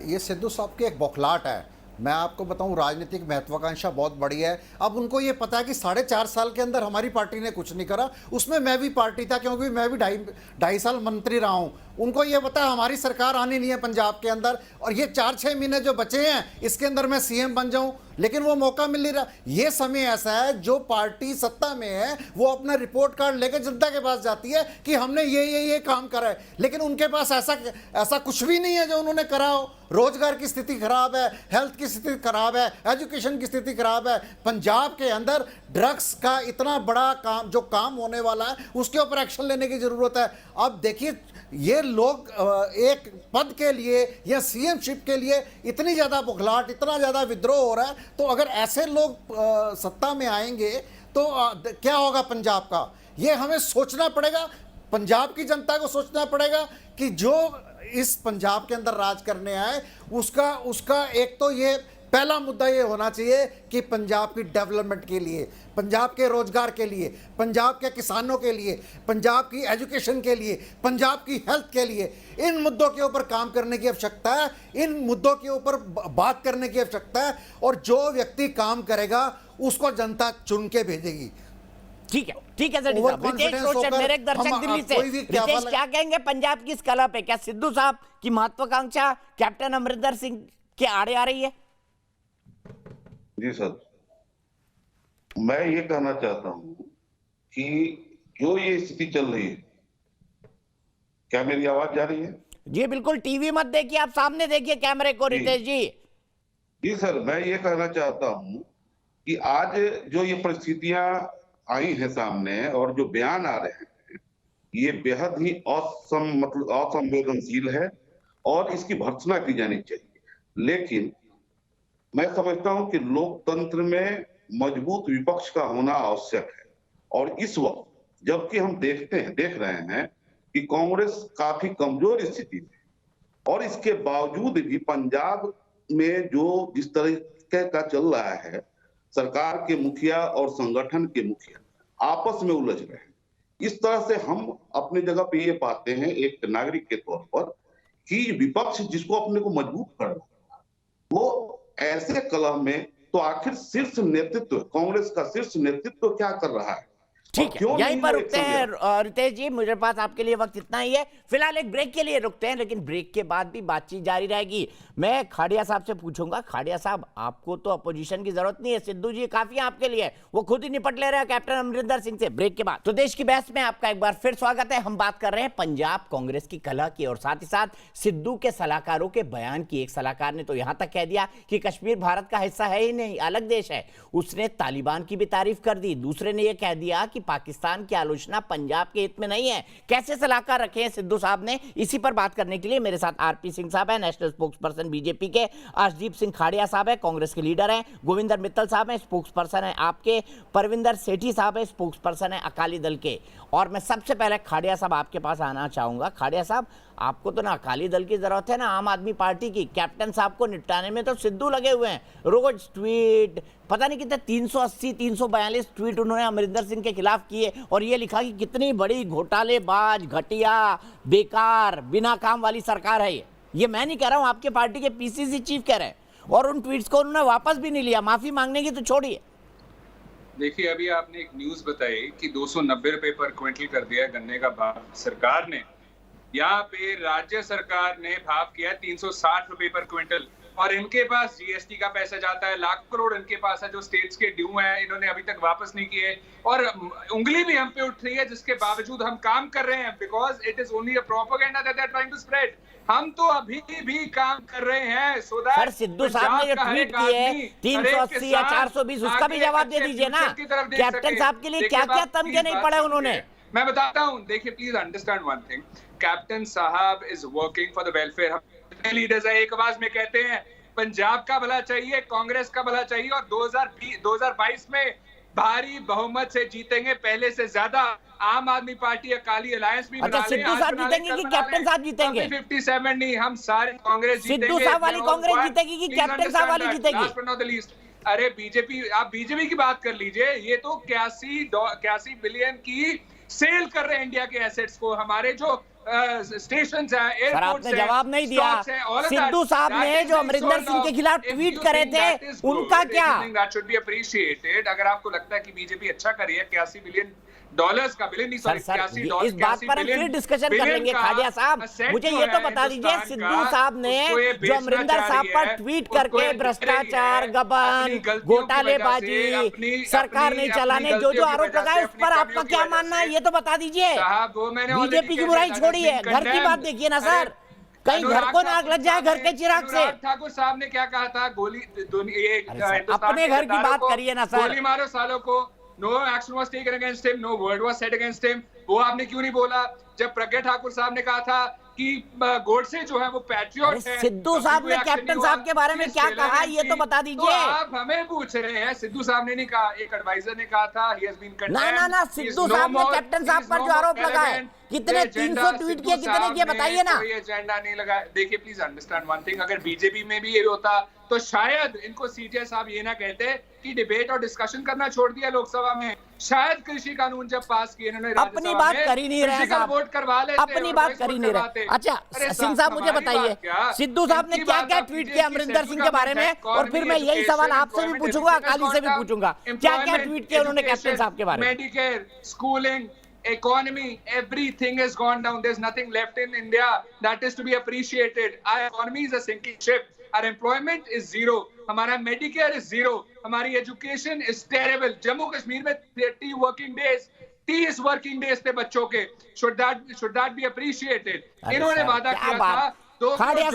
S11: ये सिद्धू साहब की एक बौखलाहट है। मैं आपको बताऊं, राजनीतिक महत्वाकांक्षा बहुत बड़ी है। अब उनको ये पता है कि 4.5 साल के अंदर हमारी पार्टी ने कुछ नहीं करा, उसमें मैं भी पार्टी था क्योंकि मैं भी ढाई साल मंत्री रहा हूं। उनको ये पता है हमारी सरकार आनी नहीं है पंजाब के अंदर, और ये 4-6 महीने जो बचे हैं इसके अंदर मैं सीएम बन जाऊं, लेकिन वो मौका मिल नहीं रहा। ये समय ऐसा है, जो पार्टी सत्ता में है वो अपना रिपोर्ट कार्ड लेकर जनता के पास जाती है कि हमने ये काम करा है, लेकिन उनके पास ऐसा कुछ भी नहीं है जो उन्होंने करा हो। रोजगार की स्थिति खराब है, हेल्थ की स्थिति खराब है, एजुकेशन की स्थिति खराब है। पंजाब के अंदर ड्रग्स का इतना बड़ा काम होने वाला है, उसके ऊपर एक्शन लेने की जरूरत है। अब देखिए, ये लोग एक पद के लिए या सीएमशिप के लिए इतनी ज़्यादा बुखलाहट, इतना ज़्यादा विद्रोह हो रहा है, तो अगर ऐसे लोग सत्ता में आएंगे तो क्या होगा पंजाब का? ये हमें सोचना पड़ेगा, पंजाब की जनता को सोचना पड़ेगा कि जो इस पंजाब के अंदर राज करने आए उसका एक तो ये पहला मुद्दा ये होना चाहिए कि पंजाब की डेवलपमेंट के लिए, पंजाब के रोजगार के लिए, पंजाब के किसानों के लिए, पंजाब की एजुकेशन के लिए, पंजाब की हेल्थ के लिए, इन मुद्दों के ऊपर काम करने की आवश्यकता है, इन मुद्दों के ऊपर बात करने की आवश्यकता है, और जो व्यक्ति काम करेगा उसको जनता चुन के भेजेगी।
S1: ठीक है सेठी साहब। रितेश रोशन, मेरे एक दर्शक दिल्ली से, रितेश क्या कहेंगे पंजाब की इस कला पे? क्या सिद्धू साहब की महत्वाकांक्षा कैप्टन अमरिंदर सिंह के आड़े आ रही है?
S15: जी सर, मैं ये कहना चाहता हूं कि जो ये स्थिति चल रही है, क्या मेरी आवाज जा रही है?
S1: जी बिल्कुल, टीवी मत देखिए, आप सामने देखिए कैमरे को। रितेश जी।
S15: जी सर, मैं ये कहना चाहता हूं कि आज जो ये परिस्थितियां आई हैं सामने और जो बयान आ रहे हैं, ये बेहद ही असंवेदनशील है और इसकी भर्त्सना की जानी चाहिए। लेकिन मैं समझता हूं कि लोकतंत्र में मजबूत विपक्ष का होना आवश्यक है, और इस वक्त जबकि हम देख रहे हैं कि कांग्रेस काफी कमजोर स्थिति में, और इसके बावजूद भी पंजाब में जो जिस तरीके का चल रहा है, सरकार के मुखिया और संगठन के मुखिया आपस में उलझ रहे हैं। इस तरह से हम अपनी जगह पे ये पाते हैं एक नागरिक के तौर पर कि विपक्ष जिसको अपने को मजबूत कर रहा है, वो ऐसे कलह में तो आखिर शीर्ष नेतृत्व, कांग्रेस का शीर्ष नेतृत्व क्या कर रहा है?
S1: ठीक है, यहीं पर रुकते हैं रितेश जी, मुझे पास आपके लिए वक्त इतना ही है। फिलहाल एक ब्रेक के लिए रुकते हैं, लेकिन ब्रेक के बाद भी बातचीत जारी रहेगी। मैं खाड़िया साहब से पूछूंगा, खाड़िया साहब आपको तो अपोजिशन की जरूरत नहीं है, सिद्धू जी काफी है आपके लिए, वो खुद ही निपट ले रहे हैं कैप्टन अमरिंदर सिंह से। ब्रेक के बाद तो देश की बहस में आपका एक बार फिर स्वागत है। हम बात कर रहे हैं पंजाब कांग्रेस की कलह की, और साथ ही साथ सिद्धू के सलाहकारों के बयान की। एक सलाहकार ने तो यहां तक कह दिया कि कश्मीर भारत का हिस्सा है ही नहीं, अलग देश है। उसने तालिबान की भी तारीफ कर दी। दूसरे ने यह कह दिया कि पाकिस्तान की आलोचना पंजाब के हित में नहीं है। कैसे सलाहकार रखे हैं सिद्धू साहब ने? इसी पर बात करने के लिए मेरे साथ आरपी सिंह साहब है, नेशनल स्पोक्सपर्सन बीजेपी के, अर्शदीप सिंह खाड़िया साहब है, कांग्रेस के लीडर हैं, गोविंदर मित्तल साहब हैं, स्पोक्सपर्सन है आपके, परविंदर सेठी साहब है, स्पोक्सपर्सन है अकाली दल के। और मैं सबसे पहले खाड़िया साहब आपके पास आना चाहूंगा। खाड़िया साहब, आपको तो ना अकाली दल की जरूरत है ना आम आदमी पार्टी की। कैप्टन साहब को निपटाने में तो सिद्धू लगे हुए हैं, रोज ट्वीट, पता नहीं कितने 380-342 ट्वीट उन्होंने अमरिंदर सिंह के खिलाफ किए, और ये लिखा कि कितनी बड़ी घोटालेबाज, घटिया, बेकार, बिना काम वाली सरकार है ये मैं नहीं कह रहा हूं, आपके पार्टी के पीसीसी चीफ कह रहे हैं, और उन ट्वीट्स को उन्होंने वापस भी नहीं लिया। माफी मांगने की तो छोड़िए।
S7: देखिए, अभी आपने एक न्यूज बताई कि 290 रुपए पर क्विंटल कर दिया गन्ने का भाव सरकार ने, यहाँ पे राज्य सरकार ने भाव किया 360 रुपए पर क्विंटल, और इनके पास जीएसटी का पैसा जाता है, लाख करोड़ इनके पास है जो स्टेट्स के ड्यू हैं, इन्होंने अभी तक वापस नहीं किए, और उंगली भी हम पे उठ रही है जिसके बावजूद हम काम कर रहे हैं, because it is only a propaganda that they are trying to spread. हम तो अभी भी काम कर रहे हैं सो दैट
S1: सर सिद्धू साहब ने जो ट्वीट किए 380 या 420 उसका भी जवाब दे दीजिए ना। कैप्टन साहब के लिए क्या क्या तमगे नहीं पड़े उन्होंने।
S7: मैं बताता हूं, देखिए please understand one thing, captain साहब is working for the welfare. हम लीडर्स है एक आवाज में कहते हैं पंजाब का भला चाहिए, कांग्रेस का भला चाहिए, और 2022 में भारी बहुमत से जीतेंगे, पहले से ज्यादा। आम आदमी पार्टी अकाली अलायंस भी
S1: अच्छा सिद्धू साहब जीतेंगे कि कैप्टन साहब जीतेंगे?
S7: 57 नहीं, हम सारे कांग्रेस जीतेंगे।
S1: सिद्धू साहब वाली कांग्रेस जीतेगी कि कैप्टन साहब वाली जीतेगी?
S7: अरे बीजेपी, आप बीजेपी की बात कर लीजिए, ये तो 81 बिलियन की सेल कर रहे हैं इंडिया के एसेट्स को। हमारे जो स्टेशन है,
S1: सर आपने जवाब नहीं दिया। सिद्धू साहब ने जो अमरिंदर सिंह के खिलाफ ट्वीट करे थे उनका क्या?
S7: That should be appreciated. अगर आपको लगता है कि बीजेपी अच्छा कर रही है, 81 बिलियन डॉलर्स का, बिलियन नहीं, सॉरी 81 डॉलर,
S1: इस बात पर हम फिर डिस्कशन कर लेंगे। खाड़िया साहब मुझे ये तो बता दीजिए, सिद्धू साहब ने जो अमरिंदर साहब पर ट्वीट करके भ्रष्टाचार, गबन, घोटालेबाजी, सरकार नहीं चलाने जो आरोप लगाए उस पर आपका क्या मानना है ये तो बता दीजिए। बीजेपी की बुराई छोड़िए, घर की बात देखिए ना सर, कहीं घर को नाक लग जाए घर के चिराग से।
S7: ठाकुर साहब ने क्या कहा था, गोली
S1: अपने घर की बात करिए ना सर।
S7: गोली मारो सालों को, no action was taken against him, no word was said against him। वो आपने क्यों नहीं बोला जब प्रज्ञा ठाकुर साहब ने कहा था कि गोडसे जो है वो पैट्रियट है?
S1: सिद्धू साहब ने कैप्टन साहब के बारे में क्या कहा ये तो बता दीजिए।
S7: तो आप हमें पूछ रहे हैं, सिद्धू साहब ने नहीं कहा, एक एडवाइजर ने कहा था, he has been condemned।
S1: ना सिद्धू साहब ने कैप्टन साहब पर जो आरोप लगाए, कितने 300 ट्वीट किए, कितने किए बताइए ना।
S7: कोई एजेंडा नहीं लगा। देखिए प्लीज अंडरस्टैंड वन थिंग, अगर बीजेपी में भी ये होता तो शायद इनको सीजे साहब ये ना कहते कि डिबेट और डिस्कशन करना छोड़ दिया लोकसभा में। शायद कृषि कानून जब पास किए इन्होंने
S1: अपनी बात कर ही नहीं रहे साहब,
S7: वोट करवा लेते,
S1: अपनी बात कर ही नहीं रहे। अच्छा सिंह साहब मुझे बताइए, सिद्धू साहब ने क्या क्या ट्वीट किया अमरिंदर सिंह के बारे में, और फिर मैं यही सवाल आपसे भी पूछूंगा, अकाली से भी पूछूंगा, क्या क्या ट्वीट किया उन्होंने कैप्टन साहब के बारे में?
S7: Medicare, schooling, economy, everything has gone down. There's nothing left in India that is to be appreciated. Our economy is a sinking ship. Our employment is zero. हमारा Medicare is zero. हमारी education is terrible. Jammu Kashmir में 30 working days थे बच्चों के. Should that be appreciated? इन्होंने वादा किया था।
S1: खाड़िया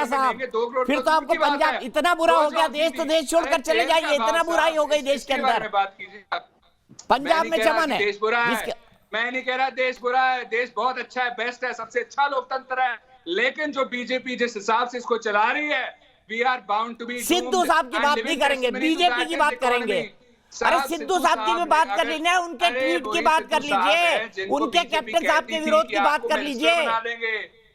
S1: साहब फिर तो आपको पंजाब इतना बुरा हो गया, देश तो देश छोड़कर चले जाइए, इतना बुराई हो गई देश के अंदर।
S7: बात कीजिए,
S1: पंजाब में चमन है,
S7: देश बुरा है। मैं नहीं कह रहा देश बुरा है, देश बहुत अच्छा है, बेस्ट है, सबसे अच्छा लोकतंत्र है, लेकिन जो बीजेपी जिस हिसाब से इसको चला रही है, we are bound to be.
S1: Sidhu sahab की बात नहीं करेंगे, बीजेपी की बात करेंगे। अरे सिद्धू साहब की भी बात कर लीजिए, उनके ट्वीट की बात कर लीजिए, उनके कैप्टन साहब के विरोध की बात कर लीजिए।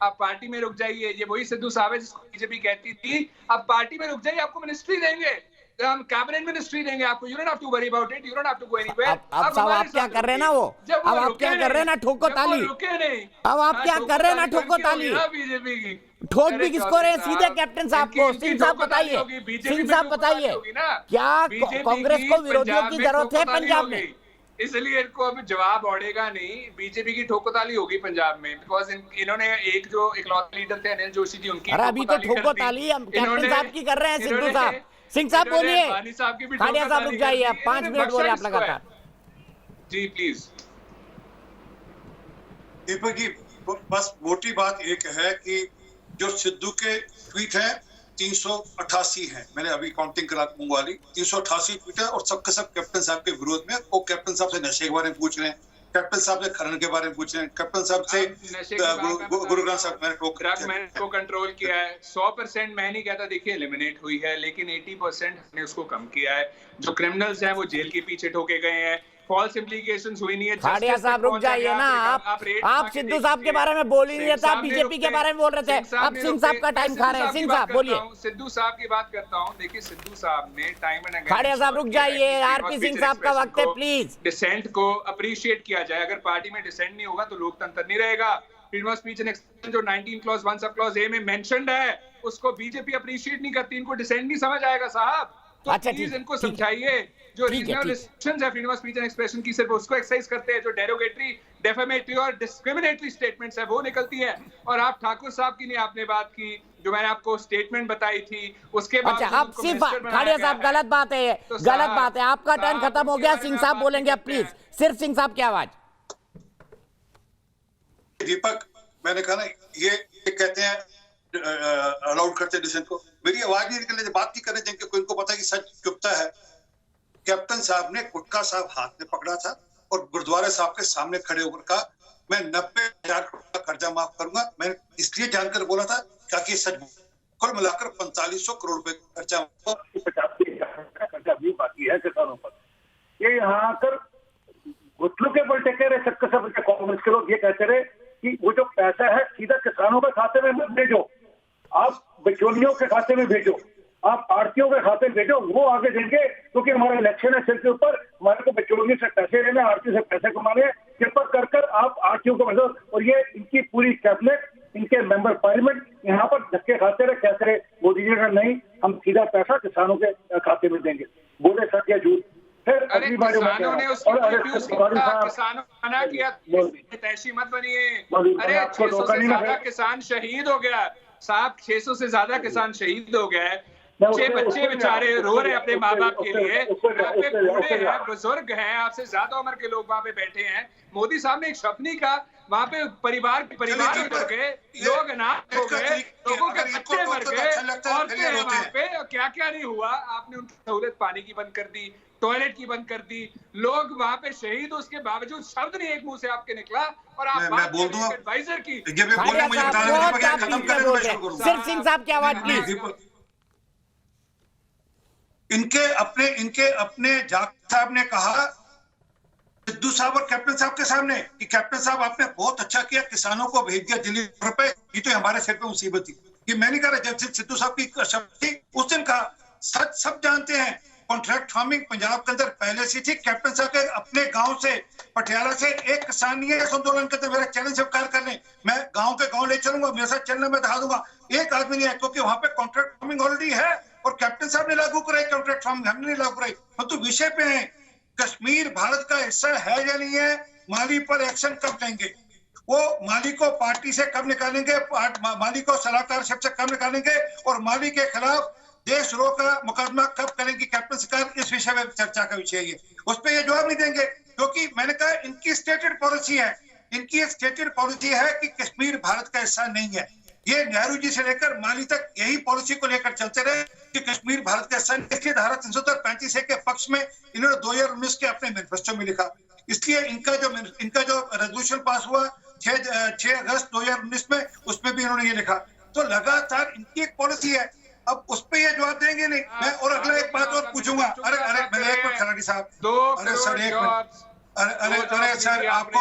S7: आप पार्टी में रुक जाइए, ये वही सिद्धू साहब है जिसको बीजेपी कहती थी आप पार्टी में रुक जाइए, आपको मिनिस्ट्री देंगे, हम कैबिनेट मिनिस्ट्री देंगे आपको, you don't have to worry about it, you don't have to go anywhere.
S1: अब साहब आप क्या कर रहे हैं ना, वो अब आप क्या कर रहे हैं ना, ठोको ताली। अब आप क्या कर रहे हैं ना, ठोको ताली।
S7: बीजेपी की
S1: ठोक भी किसको रहे हैं? सीधे कैप्टन साहब को। सिंह साहब बताइए, सिंह साहब बताइए, क्या कांग्रेस को विरोधियों की जरूरत है पंजाब में?
S7: इसलिए इनको अभी जवाब ओढ़ेगा नहीं, बीजेपी की ठोकोताली होगी पंजाब में, बिकॉज इन्होंने एक जो इकलौते लीडर थे अनिल जोशी जी, उनकी
S1: अभी तो ठोकोताली कैप्टन साहब की कर रहे हैं सिद्धू साहब। सिंह साहब बोलिए, खाड़िया साहब रुक जाइए, आप 5 मिनट बोले आप लगातार।
S7: जी प्लीज।
S6: दीपक जी बस मोटी बात एक है कि जो सिद्धू के ट्वीट है 388 है, मैंने अभी काउंटिंग करा दूंगा वाली 388 ट्वीट है, और सबके सब कैप्टन साहब के विरोध में। वो कैप्टन साहब से नशे के बारे में पूछ रहे हैं, कैप्टन साहब से खनन के बारे में पूछ रहे हैं, कैप्टन साहब से गुरु ग्रंथ साहब मैंने
S7: को कंट्रोल किया है। 100% मैं नहीं कहता देखिए एलिमिनेट हुई है, लेकिन 80% ने उसको कम किया है। जो क्रिमिनल्स हैं वो जेल के पीछे ठोके गए हैं, फॉल्स इम्प्लीकेशंस हुई नहीं है।
S1: खाड़िया साहब रुक जाइए ना, आप सिद्धू साहब के बारे में बोल ही नहीं रहे, आप बीजेपी के बारे में बोल रहे थे, अब सिंह साहब का टाइम खा रहे हैं। सिंह साहब बोलिए।
S7: सिद्धू साहब की बात करता हूँ, देखिए सिद्धू साहब ने टाइम एंड अगेन।
S1: खाड़िया साहब रुक जाइए, आरपी सिंह साहब का वक्त है प्लीज।
S7: डिसेंट को अप्रिशिएट किया जाए, अगर पार्टी में डिसेंट नहीं होगा तो लोकतंत्र नहीं रहेगा। Freedom of speech and expression जो 19 क्लॉज 1 सब क्लॉज ए में मेंशन्ड है, उसको बीजेपी अप्रिशिएट नहीं करती, इनको डिसेंट नहीं समझ आएगा साहब। तो
S1: अच्छा
S7: प्लीज इनको समझाइए, जो रीजनल रिस्ट्रिक्शंस है freedom of speech and expression की, सिर्फ उसको एक्सरसाइज करते हैं, जो डेरोगेटरी डेफेमेटरी और डिस्क्रिमिनेटरी स्टेटमेंट्स है वो निकलती है। और आप ठाकुर साहब की नहीं आपने बात की, जो मैंने आपको स्टेटमेंट बताई थी उसके बाद
S1: अच्छा, आप सिर्फ खाड़िया साहब गलत बात है, तो गलत बात है। आपका टर्न खत्म हो गया। सिंह साहब बोलेंगे अब प्लीज, सिर्फ सिंह साहब की आवाज।
S6: दीपक, मैंने कहा ना ये कहते हैं अलाउड करते डिसेंट को, मेरी आवाज नहीं निकलने, बात नहीं करने देंगे कोई, इनको पता है कि सच चुपता है। कैप्टन साहब ने गुटका साहब हाथ में पकड़ा था और गुरुद्वारा साहब के सामने खड़े होकर कहा मैं 90,000 करोड़ का कर्जा माफ करूंगा। मैंने इसलिए जानकर बोला था ताकि सच, कुल मिलाकर 4500 करोड़ रुपए का कर्जा
S10: 85,000 कर्जा भी बाकी है किसानों पर। ये यहाँ आकर घुटनों के बल टेके रहे सब कांग्रेस के लोग, ये कहते रहे कि वो जो पैसा है सीधा किसानों के खाते में मत भेजो, आप बिचौलियों के खाते में भेजो, आप आड़तियों के खाते में भेजो, वो आगे देंगे, क्योंकि हमारा इलेक्शन है सिर के ऊपर, हमारे को बिचौलियों से पैसे लेने, आड़ती से पैसे कमाने, कृपा कर कर आप आड़तियों को भेजो। और ये इनकी पूरी कैबिनेट, इनके मेंबर पार्लियामेंट यहाँ पर धक्के खाते रहे, कहते रहे मोदी जी का नहीं, हम सीधा पैसा किसानों के खाते में देंगे, बोले सत्य या झूठ। फिर अगली बार
S7: किसानों ने उसको मना किया, तैशी मत बनिए। अरे 600 से ज्यादा किसान शहीद हो गया साहब, 600 से ज्यादा किसान शहीद हो गए। बच्चे बेचारे रो रहे अपने माँ बाप के लिए, वहाँ पे बूढ़े हैं, बुजुर्ग हैं, आपसे ज्यादा उम्र के लोग वहाँ पे बैठे हैं। मोदी साहब ने एक शपनी का, वहाँ पे परिवार उजड़ गए, लोग अनाथ हो गए, लोगों के बच्चे मर गए, औरतें हैं वहाँ पे, क्या क्या नहीं हुआ। आपने उनकी सहूलत पानी की बंद कर दी, टॉयलेट की बंद कर दी, लोग वहाँ पे शहीद, उसके बावजूद शब्द नहीं एक मुंह से आपके निकला। और आप बात बोल दूं एडवाइजर की,
S1: सिर्फ सिंह साहब की आवाज प्लीज।
S6: इनके अपने जाट साहब ने कहा सिद्धू साहब और कैप्टन साहब के सामने कि कैप्टन साहब आपने बहुत अच्छा किया, किसानों को भेज दिया दिल्ली रुपए, ये तो हमारे सिर पे मुसीबत थी। ये मैं नहीं कह रहा, जब सिद्धू साहब की शब्द थी उस दिन कहा, सच सब जानते हैं। कॉन्ट्रैक्ट फार्मिंग पंजाब के अंदर पहले से थी। कैप्टन साहब के अपने गांव से, पटियाला से एक किसान नहीं है इस आंदोलन के अंदर, मेरा चैलेंज स्वीकार कर लें, मैं गांव के गांव ले चलूंगा, मेरे साथ चलने में दिखा दूंगा। एक आदमी नहीं है, क्योंकि वहां पे कॉन्ट्रैक्ट फार्मिंग ऑलरेडी है और कैप्टन साहब ने लागू कराई कॉन्ट्रैक्ट फार्मिंग, हमने नहीं लागू कराई। हम तो विषय पे हैं, कश्मीर भारत का हिस्सा है या नहीं है, माली पर एक्शन कब लेंगे, वो माली को पार्टी से कब निकालेंगे, माली को सलाहकारशिप से कब निकालेंगे, और माली के खिलाफ देशद्रोह का मुकदमा कब करेंगी कैप्टन सरकार, इस विषय में चर्चा का विषय है। उस पर ये जवाब नहीं देंगे, क्योंकि मैंने कहा इनकी स्टेटेड पॉलिसी है, इनकी स्टेटेड पॉलिसी है कि कश्मीर भारत का हिस्सा नहीं है। ये नेहरू जी से लेकर माली तक यही पॉलिसी को लेकर चलते रहे कि कश्मीर भारत का हिस्सा नहीं। इसलिए धारा 335 के पक्ष में इन्होंने 2019 के अपने मैनिफेस्टो में लिखा। इसलिए इनका जो रेजोल्यूशन पास हुआ 6 अगस्त 2019 में, उसमें भी इन्होंने ये लिखा। तो लगातार इनकी एक पॉलिसी है। अब उस पे ये जवाब देंगे नहीं। मैं और अगला एक बात और पूछूंगा। अरे मेरे एक मिनट खराड़ी साहब, अरे सर एक मिनट, अरे सर आपको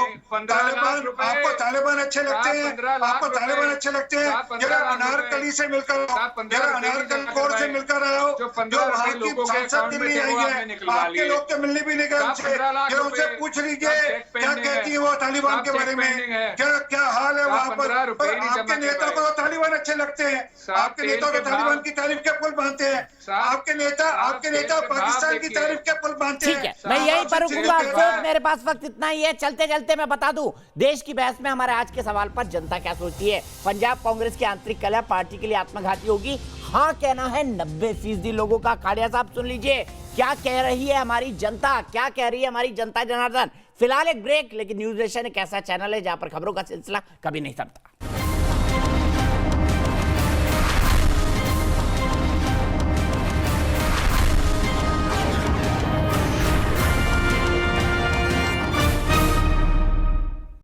S6: तालिबान अच्छे लगते हैं, आपको तालिबान अच्छे लगते हैं। जरा अनारकली से मिलकर आओ, जरा अनारकली कोर से मिलकर आओ, जो वहाँ की सांसद दिल्ली आई है, आपके लोग तो मिलने भी नहीं गए उनसे, जरा उनसे पूछ लीजिए क्या कहती है वो तालिबान के बारे में, क्या हाल है वहाँ पर। और आपके नेता को तो तालिबान अच्छे लगते हैं, आपके नेता को तालिबान की तारीफ के पुल बांधते हैं, आपके नेता पाकिस्तान की तारीफ के पुल बांधते हैं।
S1: मैं यहीं पर रुकूंगा, मेरे पास वक्त इतना ही है। चलते चलते मैं बता दूं, देश की बहस में हमारे आज के सवाल पर जनता क्या सोचती है। पंजाब कांग्रेस की आंतरिक कलह पार्टी के लिए आत्मघाती होगी, हाँ कहना है 90% लोगों का। खाड़िया साहब सुन लीजिए क्या कह रही है हमारी जनता, क्या कह रही है हमारी जनता जनार्दन। फिलहाल एक ब्रेक, लेकिन न्यूज नेशन एक ऐसा चैनल है जहां पर खबरों का सिलसिला कभी नहीं थमता।